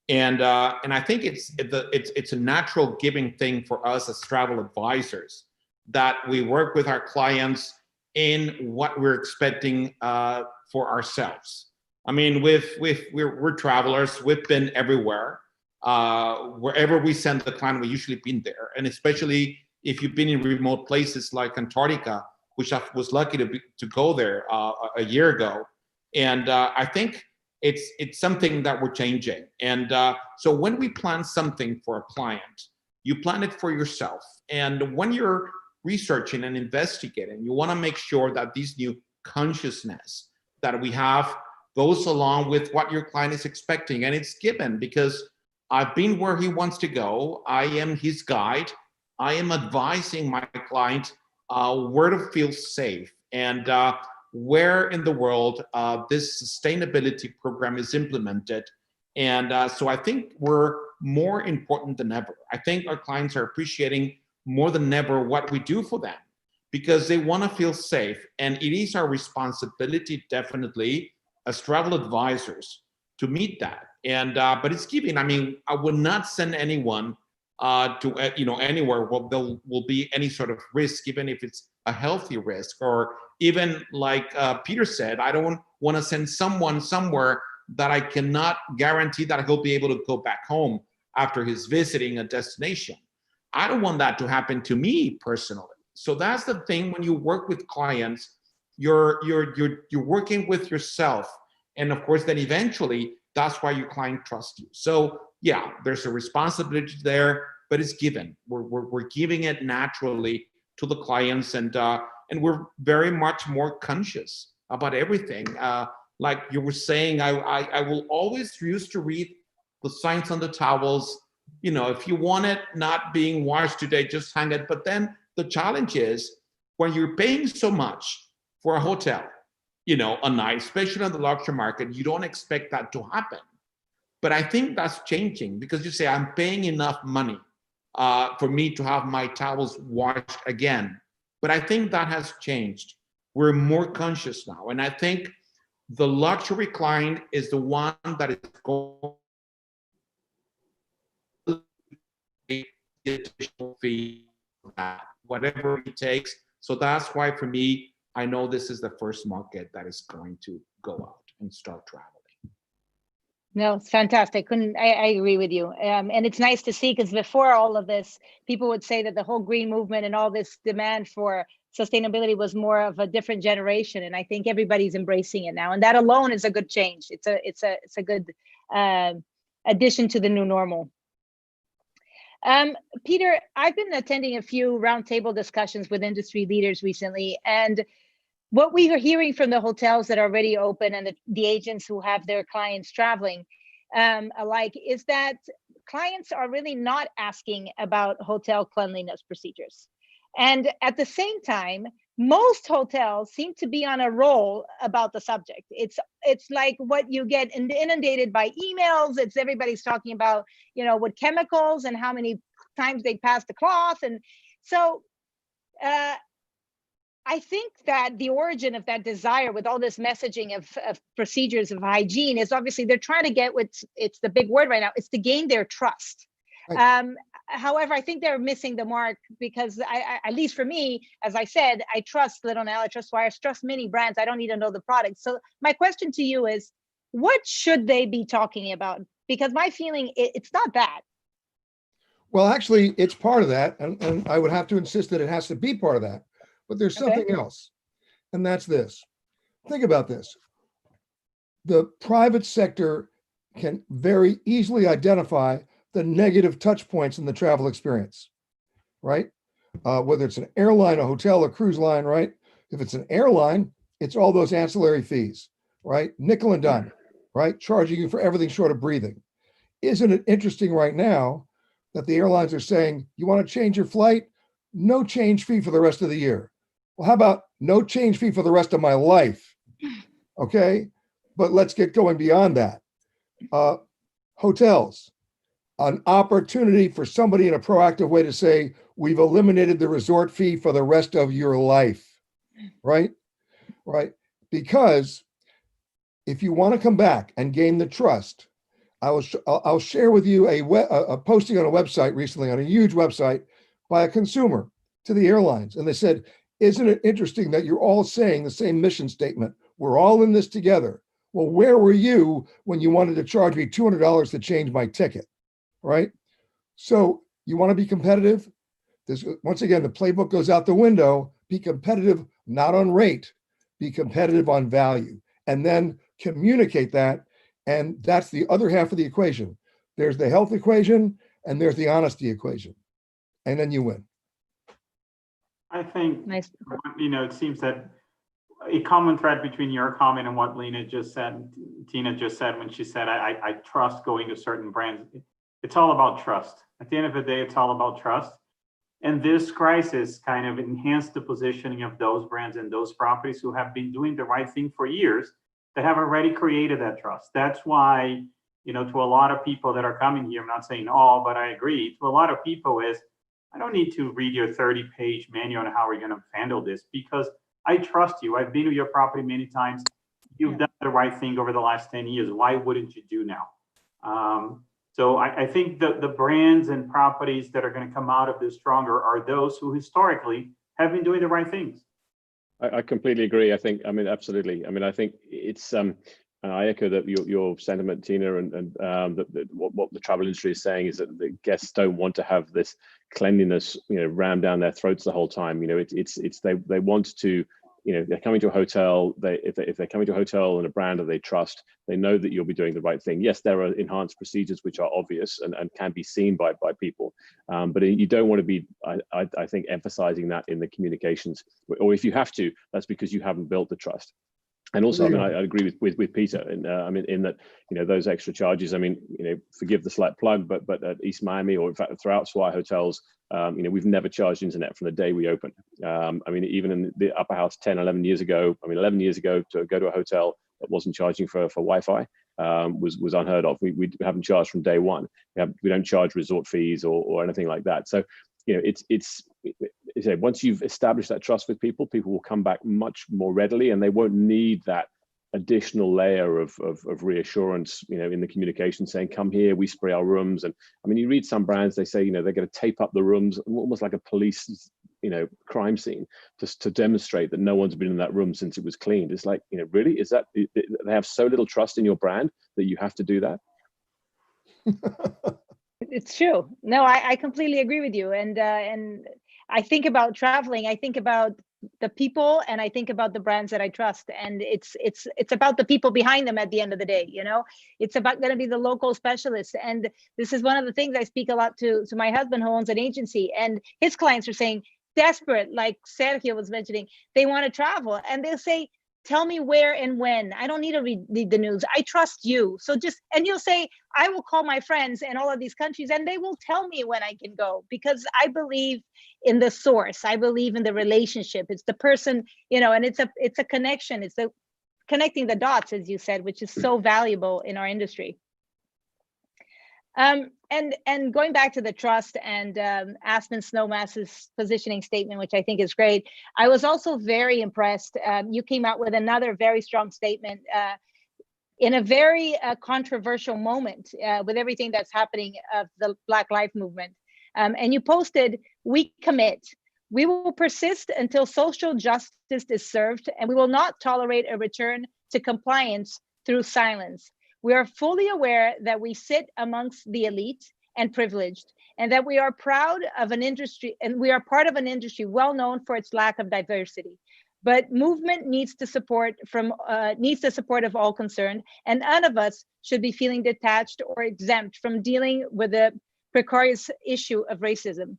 And I think it's a natural giving thing for us as travel advisors, that we work with our clients in what we're expecting for ourselves. I mean, we're travelers. We've been everywhere. Wherever we send the client, we've usually been there. And especially if you've been in remote places like Antarctica, which I was lucky to go there a year ago. And I think it's something that we're changing. And so when we plan something for a client, you plan it for yourself. And when you're researching and investigating, you want to make sure that this new consciousness that we have goes along with what your client is expecting. And it's given, because I've been where he wants to go. I am his guide. I am advising my client where to feel safe and where in the world this sustainability program is implemented. And so I think we're more important than ever. I think our clients are appreciating more than ever what we do for them, because they want to feel safe. And it is our responsibility, definitely, as travel advisors, to meet that. And but it's giving. I mean, I would not send anyone to anywhere where there will be any sort of risk, even if it's a healthy risk, or even like Peter said, I don't want to send someone somewhere that I cannot guarantee that he'll be able to go back home after he's visiting a destination. I don't want that to happen to me personally. So that's the thing. When you work with clients, you're working with yourself, And of course, then eventually, that's why your client trusts you. So yeah, there's a responsibility there, but it's given. We're giving it naturally to the clients, and we're very much more conscious about everything. Like you were saying, I will always used to read the signs on the towels. You know, if you want it not being washed today, just hang it. But then the challenge is when you're paying so much for a hotel, you know, a night, especially on the luxury market, you don't expect that to happen. But I think that's changing, because you say, I'm paying enough money for me to have my towels washed again. But I think that has changed. We're more conscious now. And I think the luxury client is the one that is going to pay the additional fee for that, whatever it takes. So that's why, for me, I know this is the first market that is going to go out and start traveling. No, it's fantastic. I agree with you. And it's nice to see, because before all of this, people would say that the whole green movement and all this demand for sustainability was more of a different generation. And I think everybody's embracing it now. And that alone is a good change. It's a good addition to the new normal. Peter, I've been attending a few roundtable discussions with industry leaders recently, and what we are hearing from the hotels that are already open and the agents who have their clients traveling alike is that clients are really not asking about hotel cleanliness procedures. And at the same time, most hotels seem to be on a roll about the subject. It's like what you get inundated by emails. It's everybody's talking about, you know, what chemicals and how many times they pass the cloth. And so I think that the origin of that desire with all this messaging of procedures of hygiene is obviously they're trying to get it's the big word right now, it's to gain their trust. Right. However, I think they're missing the mark, because at least for me, as I said, I trust Little Nell, I trust Swire, I trust many brands. I don't need to know the product. So my question to you is, what should they be talking about? Because my feeling, it's not that. Well, actually, it's part of that. And I would have to insist that it has to be part of that. But there's something else, and that's this. Think about this. The private sector can very easily identify the negative touch points in the travel experience, right? Whether it's an airline, a hotel, a cruise line, right? If it's an airline, it's all those ancillary fees, right? Nickel and dime, right? Charging you for everything short of breathing. Isn't it interesting right now that the airlines are saying, you want to change your flight? No change fee for the rest of the year. Well, how about no change fee for the rest of my life? Okay, but let's get going beyond that. Hotels, an opportunity for somebody in a proactive way to say, we've eliminated the resort fee for the rest of your life, right? Right, because if you want to come back and gain the trust, I'll share with you a posting on a website recently, on a huge website, by a consumer to the airlines. And they said, isn't it interesting that you're all saying the same mission statement? We're all in this together. Well, where were you when you wanted to charge me $200 to change my ticket, right? So you want to be competitive? Once again, the playbook goes out the window. Be competitive, not on rate. Be competitive on value. And then communicate that. And that's the other half of the equation. There's the health equation, and there's the honesty equation. And then you win. I think, nice. You know, it seems that a common thread between your comment and what Tina just said when she said, I trust going to certain brands. It's all about trust. At the end of the day, it's all about trust. And this crisis kind of enhanced the positioning of those brands and those properties who have been doing the right thing for years, that have already created that trust. That's why, you know, to a lot of people that are coming here, I'm not saying all, but I agree, to a lot of people is, I don't need to read your 30-page manual on how we're going to handle this, because I trust you. I've been to your property many times. You've done the right thing over the last 10 years. Why wouldn't you do now? So I think the brands and properties that are going to come out of this stronger are those who historically have been doing the right things. I completely agree. I think, I mean, absolutely. I mean, I think it's, I echo that your sentiment, Tina, and what the travel industry is saying is that the guests don't want to have this cleanliness, you know, rammed down their throats the whole time. You know, it's they want to they're coming to a hotel. If they're coming to a hotel and a brand that they trust, they know that you'll be doing the right thing. Yes, there are enhanced procedures which are obvious and can be seen by people, but you don't want to be, I think, emphasizing that in the communications. Or if you have to, that's because you haven't built the trust. And also, I mean, I agree with Peter, and in that, those extra charges. I mean, forgive the slight plug, but at East Miami, or in fact throughout Swire hotels, we've never charged internet from the day we opened. I mean, even in the upper house 11 years ago, to go to a hotel that wasn't charging for Wi-Fi was unheard of. We haven't charged from day one. We don't charge resort fees or anything like that. So, once you've established that trust with people will come back much more readily, and they won't need that additional layer of reassurance, in the communication, saying, come here, we spray our rooms. And I mean, you read some brands, they say, they're going to tape up the rooms, almost like a police, crime scene, just to demonstrate that no one's been in that room since it was cleaned. It's like, really, is that, they have so little trust in your brand that you have to do that? It's true. No, I completely agree with you. And I think about traveling, I think about the people, and I think about the brands that I trust. And it's about the people behind them at the end of the day. It's about going to be the local specialists. And this is one of the things I speak a lot to my husband, who owns an agency, and his clients are saying, desperate, like Sergio was mentioning, they want to travel, and they'll say, tell me where and when. I don't need to read the news. I trust you. So and you'll say, I will call my friends in all of these countries and they will tell me when I can go, because I believe in the source. I believe in the relationship. It's the person, and it's a connection. It's connecting the dots, as you said, which is so valuable in our industry. And going back to the trust and Aspen Snowmass's positioning statement, which I think is great. I was also very impressed. You came out with another very strong statement in a very controversial moment with everything that's happening of the Black Lives Movement. And you posted, we commit. We will persist until social justice is served, and we will not tolerate a return to compliance through silence. We are fully aware that we sit amongst the elite and privileged, and that we are proud of an industry, and we are part of an industry well known for its lack of diversity. But movement needs the support of all concerned, and none of us should be feeling detached or exempt from dealing with the precarious issue of racism.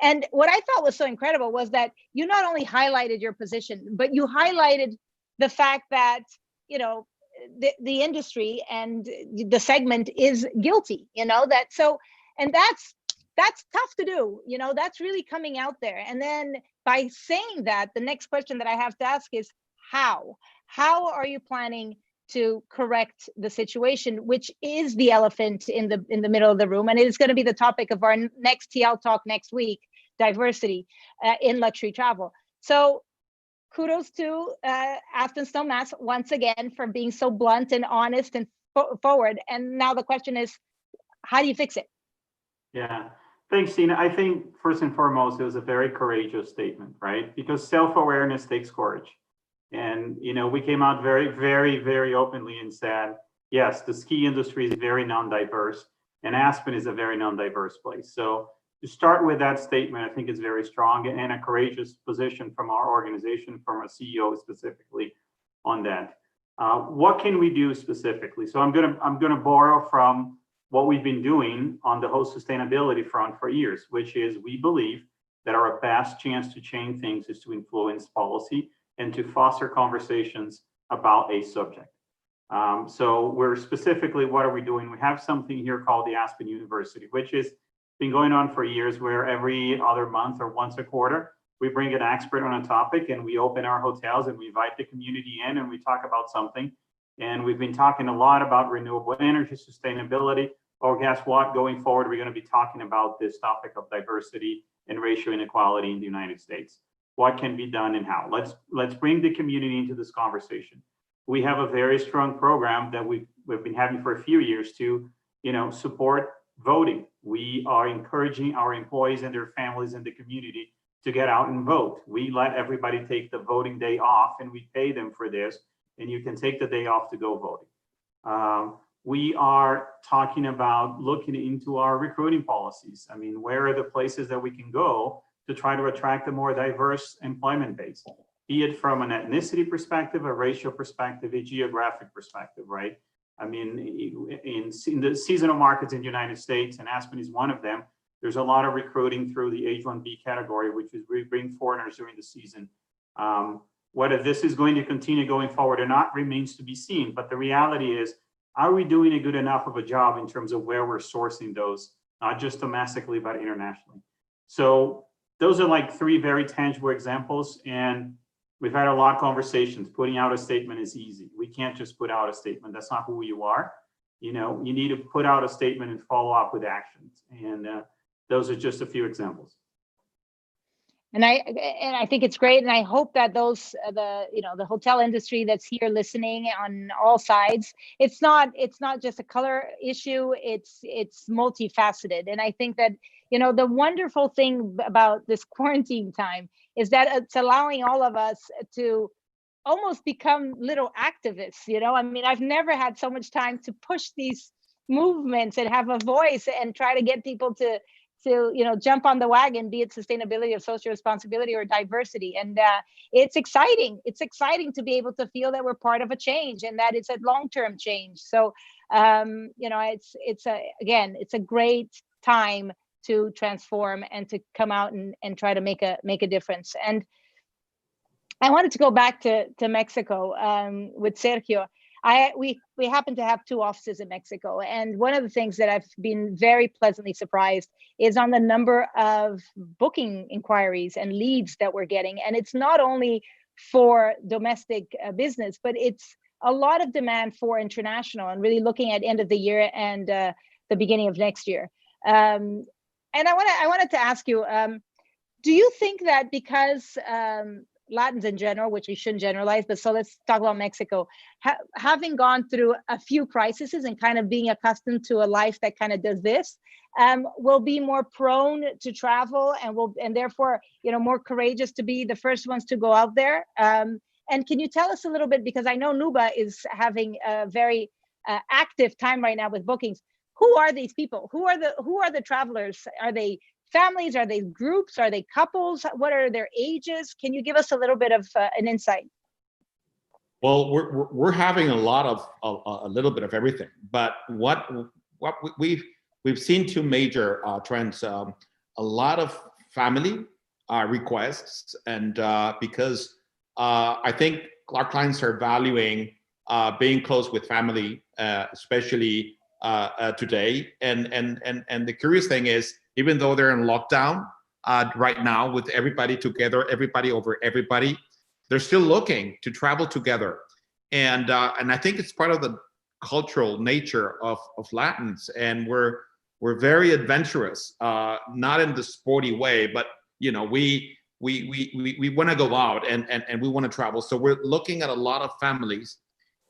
And what I thought was so incredible was that you not only highlighted your position, but you highlighted the fact that, the industry and the segment is guilty, and that's tough to do, that's really coming out there. And then by saying that, the next question that I have to ask is how are you planning to correct the situation, which is the elephant in the middle of the room, and it is going to be the topic of our next TL talk next week, diversity in luxury travel. So kudos to Aspen Snowmass once again for being so blunt and honest and forward. And now the question is, how do you fix it? Yeah, thanks, Tina. I think first and foremost, it was a very courageous statement, right? Because self-awareness takes courage. And, we came out very, very, very openly and said, yes, the ski industry is very non-diverse, and Aspen is a very non-diverse place. So to start with that statement, I think is very strong and a courageous position from our organization, from a CEO specifically on that. What can we do specifically? So I'm gonna borrow from what we've been doing on the whole sustainability front for years, which is we believe that our best chance to change things is to influence policy and to foster conversations about a subject. So we're specifically, what are we doing? We have something here called the Aspen University, which is been going on for years, where every other month or once a quarter, we bring an expert on a topic and we open our hotels and we invite the community in and we talk about something. And we've been talking a lot about renewable energy, sustainability. Or guess what? Going forward, we're going to be talking about this topic of diversity and racial inequality in the United States. What can be done and how? Let's bring the community into this conversation. We have a very strong program that we've been having for a few years to, support voting. We are encouraging our employees and their families in the community to get out and vote. We let everybody take the voting day off, and we pay them for this. And you can take the day off to go voting. We are talking about looking into our recruiting policies. I mean, where are the places that we can go to try to attract a more diverse employment base? be it from an ethnicity perspective, a racial perspective, a geographic perspective, right? I mean, in the seasonal markets in the United States, and Aspen is one of them, there's a lot of recruiting through the H-1B category, which is we bring foreigners during the season. Whether this is going to continue going forward or not remains to be seen. But the reality is, are we doing a good enough of a job in terms of where we're sourcing those, not just domestically, but internationally? So those are like three very tangible examples. And we've had a lot of conversations. Putting out a statement is easy. We can't just put out a statement. That's not who you are. You know, you need to put out a statement and follow up with actions. And those are just a few examples. And I think it's great, and I hope that those the hotel industry that's here listening on all sides, it's not just a color issue, it's multifaceted. And I think that the wonderful thing about this quarantine time is that it's allowing all of us to almost become little activists. I mean, I've never had so much time to push these movements and have a voice and try to get people to jump on the wagon, be it sustainability or social responsibility or diversity. And it's exciting. It's exciting to be able to feel that we're part of a change and that it's a long-term change. So, it's a great time to transform and to come out and try to make a difference. And I wanted to go back to Mexico with Sergio. We happen to have two offices in Mexico, and one of the things that I've been very pleasantly surprised is on the number of booking inquiries and leads that we're getting. And it's not only for domestic business, but it's a lot of demand for international, and really looking at end of the year and the beginning of next year. And I wanted to ask you, do you think that because Latins in general, which we shouldn't generalize, but so let's talk about Mexico, having gone through a few crises and kind of being accustomed to a life that kind of does this, will be more prone to travel and therefore, more courageous to be the first ones to go out there. And can you tell us a little bit, because I know NUBA is having a very active time right now with bookings. Who are these people? Who are the travelers? Are they families? Are they groups? Are they couples? What are their ages? Can you give us a little bit of an insight? Well, we're having a lot of a little bit of everything, but what we've seen two major trends. A lot of family requests, and because I think our clients are valuing being close with family, especially today. And the curious thing is, even though they're in lockdown right now with everybody together, everybody over everybody, they're still looking to travel together. And I think it's part of the cultural nature of Latins. And we're very adventurous, not in the sporty way, but we want to go out and we want to travel. So we're looking at a lot of families.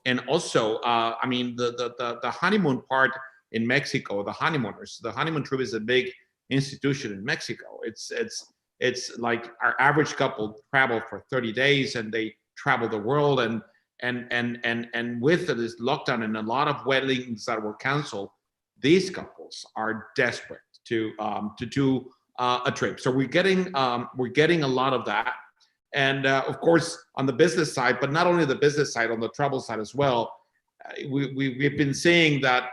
And also, I mean, the honeymoon part in Mexico, the honeymoon trip is a big institution in Mexico. It's like our average couple travel for 30 days and they travel the world, and with this lockdown and a lot of weddings that were canceled, these couples are desperate to do a trip. So we're getting a lot of that. And of course, on the business side, but not only the business side, on the travel side as well, we've been seeing that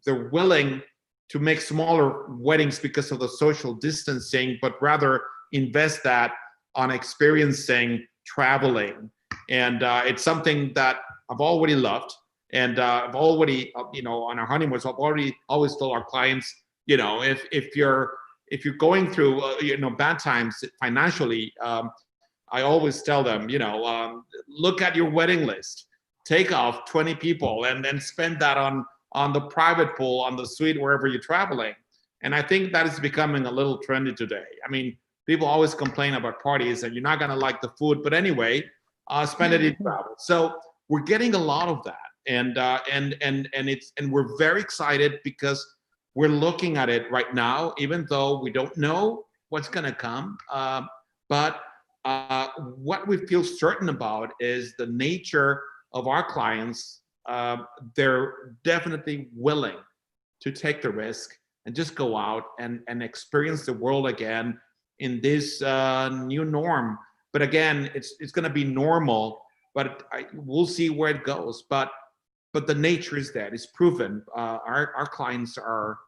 they're willing to make smaller weddings because of the social distancing, but rather invest that on experiencing traveling. And it's something that I've already loved. And I've already, on our honeymoons, I've always told our clients, if you're going through, bad times financially, I always tell them, look at your wedding list, take off 20 people and then spend that on the private pool, on the suite, wherever you're traveling. And I think that is becoming a little trendy today. I mean, people always complain about parties and you're not going to like the food, but anyway, spend it in travel. So we're getting a lot of that. And we're very excited because we're looking at it right now, even though we don't know what's going to come. But what we feel certain about is the nature of our clients. They're definitely willing to take the risk and just go out and experience the world again in this new norm But again, it's going to be normal, but we'll see where it goes. But the nature is that it's proven. Our clients are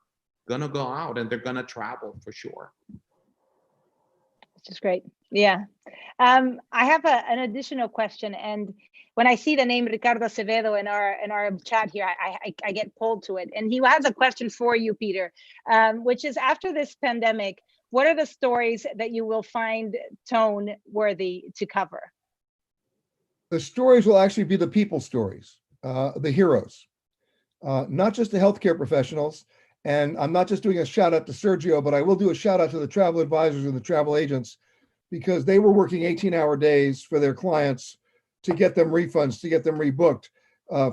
going to go out and they're going to travel for sure. Which is great. Yeah. I have an additional question, and when I see the name Ricardo Azevedo in our chat here, I get pulled to it. And he has a question for you, Peter, which is, after this pandemic, what are the stories that you will find tone worthy to cover? The stories will actually be the people stories, the heroes, not just the healthcare professionals. And I'm not just doing a shout out to Sergio, but I will do a shout out to the travel advisors and the travel agents, because they were working 18-hour days for their clients to get them refunds, to get them rebooked,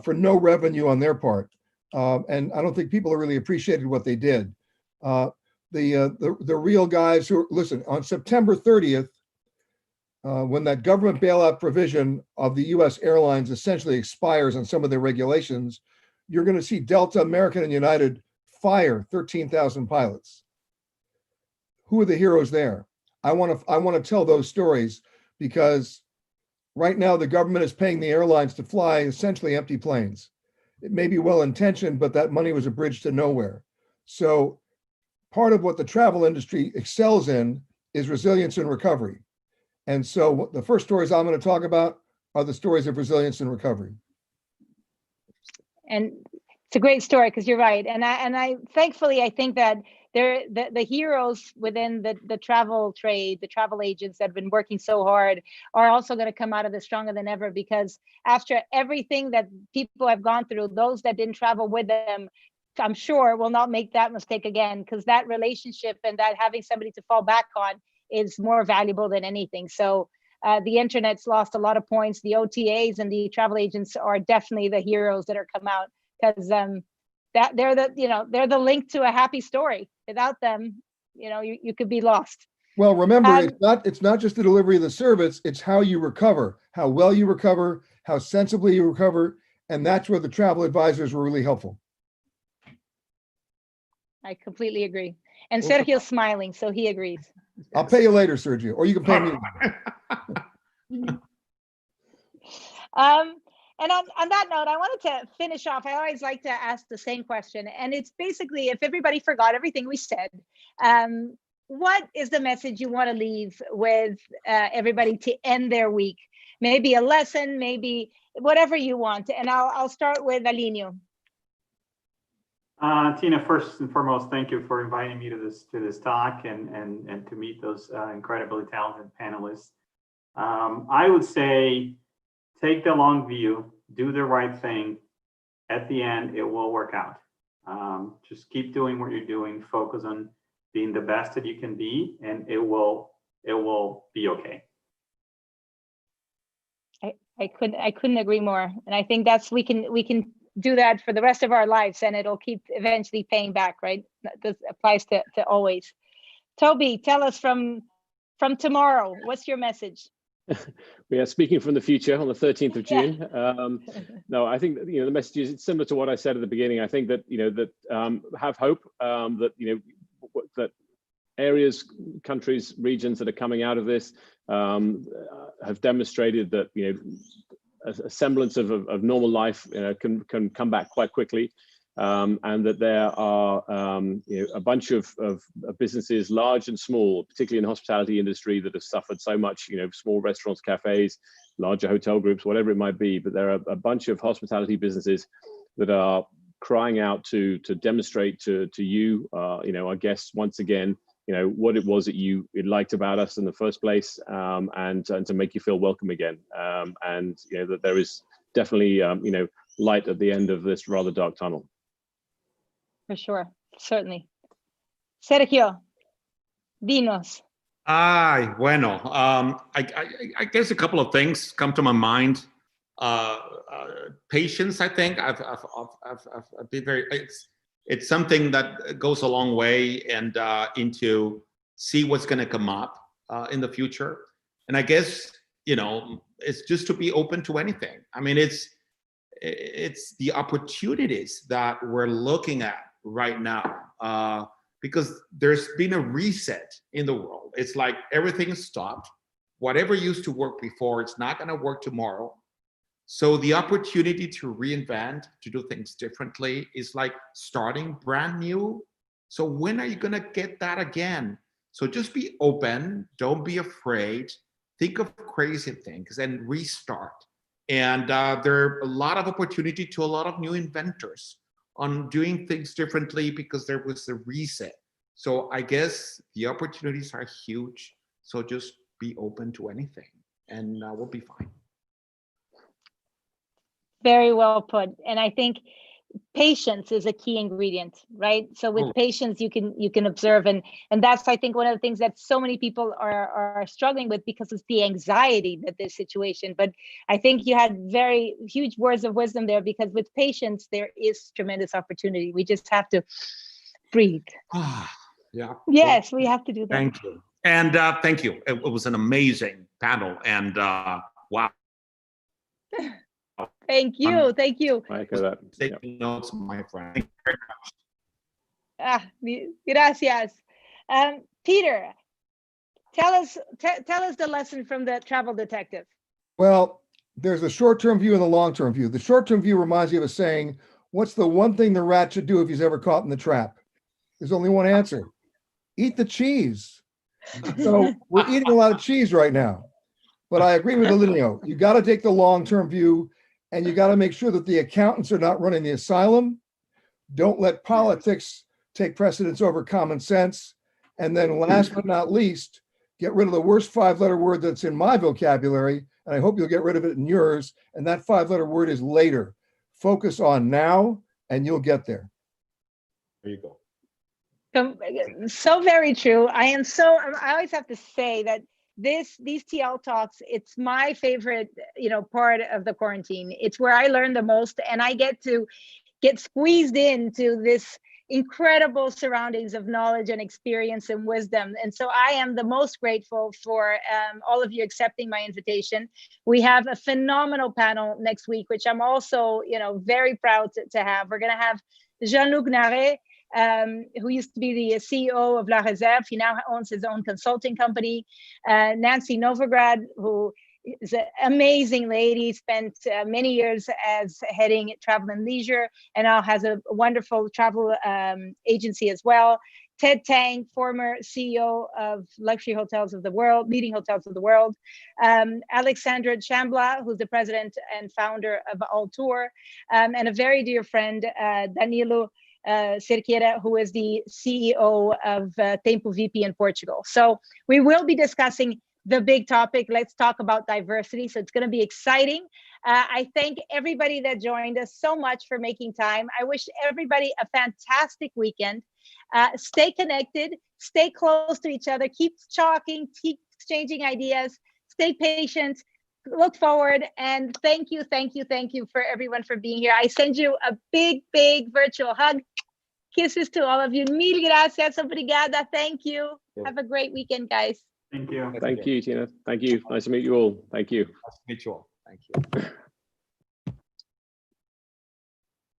for no revenue on their part. And I don't think people really appreciated what they did. The real guys who, listen, on September 30th, when that government bailout provision of the US airlines essentially expires on some of their regulations, you're going to see Delta, American, and United fire 13,000 pilots. Who are the heroes there? I want to tell those stories, because right now the government is paying the airlines to fly essentially empty planes. It may be well-intentioned, but that money was a bridge to nowhere. So part of what the travel industry excels in is resilience and recovery. And so the first stories I'm going to talk about are the stories of resilience and recovery. And it's a great story, because you're right. And I thankfully, I think that the heroes within the travel trade, the travel agents that have been working so hard, are also going to come out of this stronger than ever, because after everything that people have gone through, those that didn't travel with them, I'm sure, will not make that mistake again, because that relationship and that having somebody to fall back on is more valuable than anything. So the internet's lost a lot of points. The OTAs and the travel agents are definitely the heroes that are come out, because that they're the link to a happy story. Without them, you could be lost. Well, remember, it's not just the delivery of the service, it's how you recover, how well you recover, how sensibly you recover. And that's where the travel advisors were really helpful. I completely agree. And Sergio's smiling, so he agrees. I'll pay you later, Sergio, or you can pay me. And on that note, I wanted to finish off. I always like to ask the same question. And it's basically, if everybody forgot everything we said, what is the message you want to leave with everybody to end their week? Maybe a lesson, maybe whatever you want. And I'll start with Alinio. Tina, first and foremost, thank you for inviting me to this talk and to meet those incredibly talented panelists. I would say, take the long view, do the right thing. At the end, it will work out. Just keep doing what you're doing. Focus on being the best that you can be, and it will be okay. I couldn't agree more. And I think that's we can do that for the rest of our lives, and it'll keep eventually paying back, right? This applies to always. Toby, tell us from tomorrow, what's your message? We are speaking from the future on the 13th of June. Yeah. No, I think that, the message is, it's similar to what I said at the beginning. I think that, have hope, that areas, countries, regions that are coming out of this have demonstrated that, a semblance of normal life can come back quite quickly. And that there are a bunch of businesses, large and small, particularly in the hospitality industry, that have suffered so much, small restaurants, cafes, larger hotel groups, whatever it might be. But there are a bunch of hospitality businesses that are crying out to demonstrate to you, our guests, once again, what it was that you liked about us in the first place, and to make you feel welcome again. And that there is definitely light at the end of this rather dark tunnel. For sure, certainly. Sergio, dinos. Bueno. I guess a couple of things come to my mind. Patience, I think. I've been very. It's something that goes a long way, and into see what's going to come up in the future. And I guess it's just to be open to anything. I mean, it's the opportunities that we're looking at right now, because there's been a reset in the world. It's like everything is stopped. whatever used to work before, it's not going to work tomorrow. So the opportunity to reinvent, to do things differently is like starting brand new. So when are you going to get that again? So just be open, don't be afraid, think of crazy things and restart. And there are a lot of opportunity to a lot of new inventors on doing things differently because there was a reset. So I guess the opportunities are huge. So just be open to anything and we'll be fine. Very well put. And I think patience is a key ingredient, right? So with patience, you can observe, and that's, I think, one of the things that so many people are struggling with, because it's the anxiety that this situation. But I think you had very huge words of wisdom there, because with patience there is tremendous opportunity. We just have to breathe. Yeah. Yes, we have to do that. Thank you. And thank you. It was an amazing panel, and wow. Thank you. Thank you. I echo that. Taking notes, my friend. Thank you very much. Gracias. Peter, tell us the lesson from the travel detective. Well, there's a short-term view and the long-term view. The short-term view reminds you of a saying, what's the one thing the rat should do if he's ever caught in the trap? There's only one answer. Eat the cheese. So we're eating a lot of cheese right now. But I agree with Alinio. You got to take the long-term view, and you got to make sure that the accountants are not running the asylum. Don't let politics take precedence over common sense. And then last but not least, get rid of the worst 5-letter word that's in my vocabulary, and I hope you'll get rid of it in yours. And that 5-letter word is later. Focus on now, and you'll get there. There you go. So very true. I always have to say that these TL talks, it's my favorite, part of the quarantine. It's where I learn the most, and I get to get squeezed into this incredible surroundings of knowledge and experience and wisdom. And so I am the most grateful for all of you accepting my invitation. We have a phenomenal panel next week, which I'm also, very proud to have. We're going to have Jean-Luc Naret, who used to be the CEO of La Réserve. He now owns his own consulting company. Nancy Novograd, who is an amazing lady, spent many years as heading Travel and Leisure, and now has a wonderful travel agency as well. Ted Tang, former CEO of luxury hotels of the world, leading hotels of the world. Alexandra Chambla, who's the president and founder of All Tour, and a very dear friend, Danilo Cerqueira, who is the CEO of Tempo VP in Portugal. So we will be discussing the big topic. Let's talk about diversity. So it's going to be exciting. I thank everybody that joined us so much for making time. I wish everybody a fantastic weekend. Stay connected, stay close to each other, keep talking, keep exchanging ideas, stay patient, look forward, and thank you for everyone for being here. I send you a big virtual hug. Kisses to all of you. Mil gracias, obrigada. Thank you. Have a great weekend, guys. Thank you. Thank you, Tina. Thank you. Nice to meet you all. Thank you. Nice to meet you all. Thank you.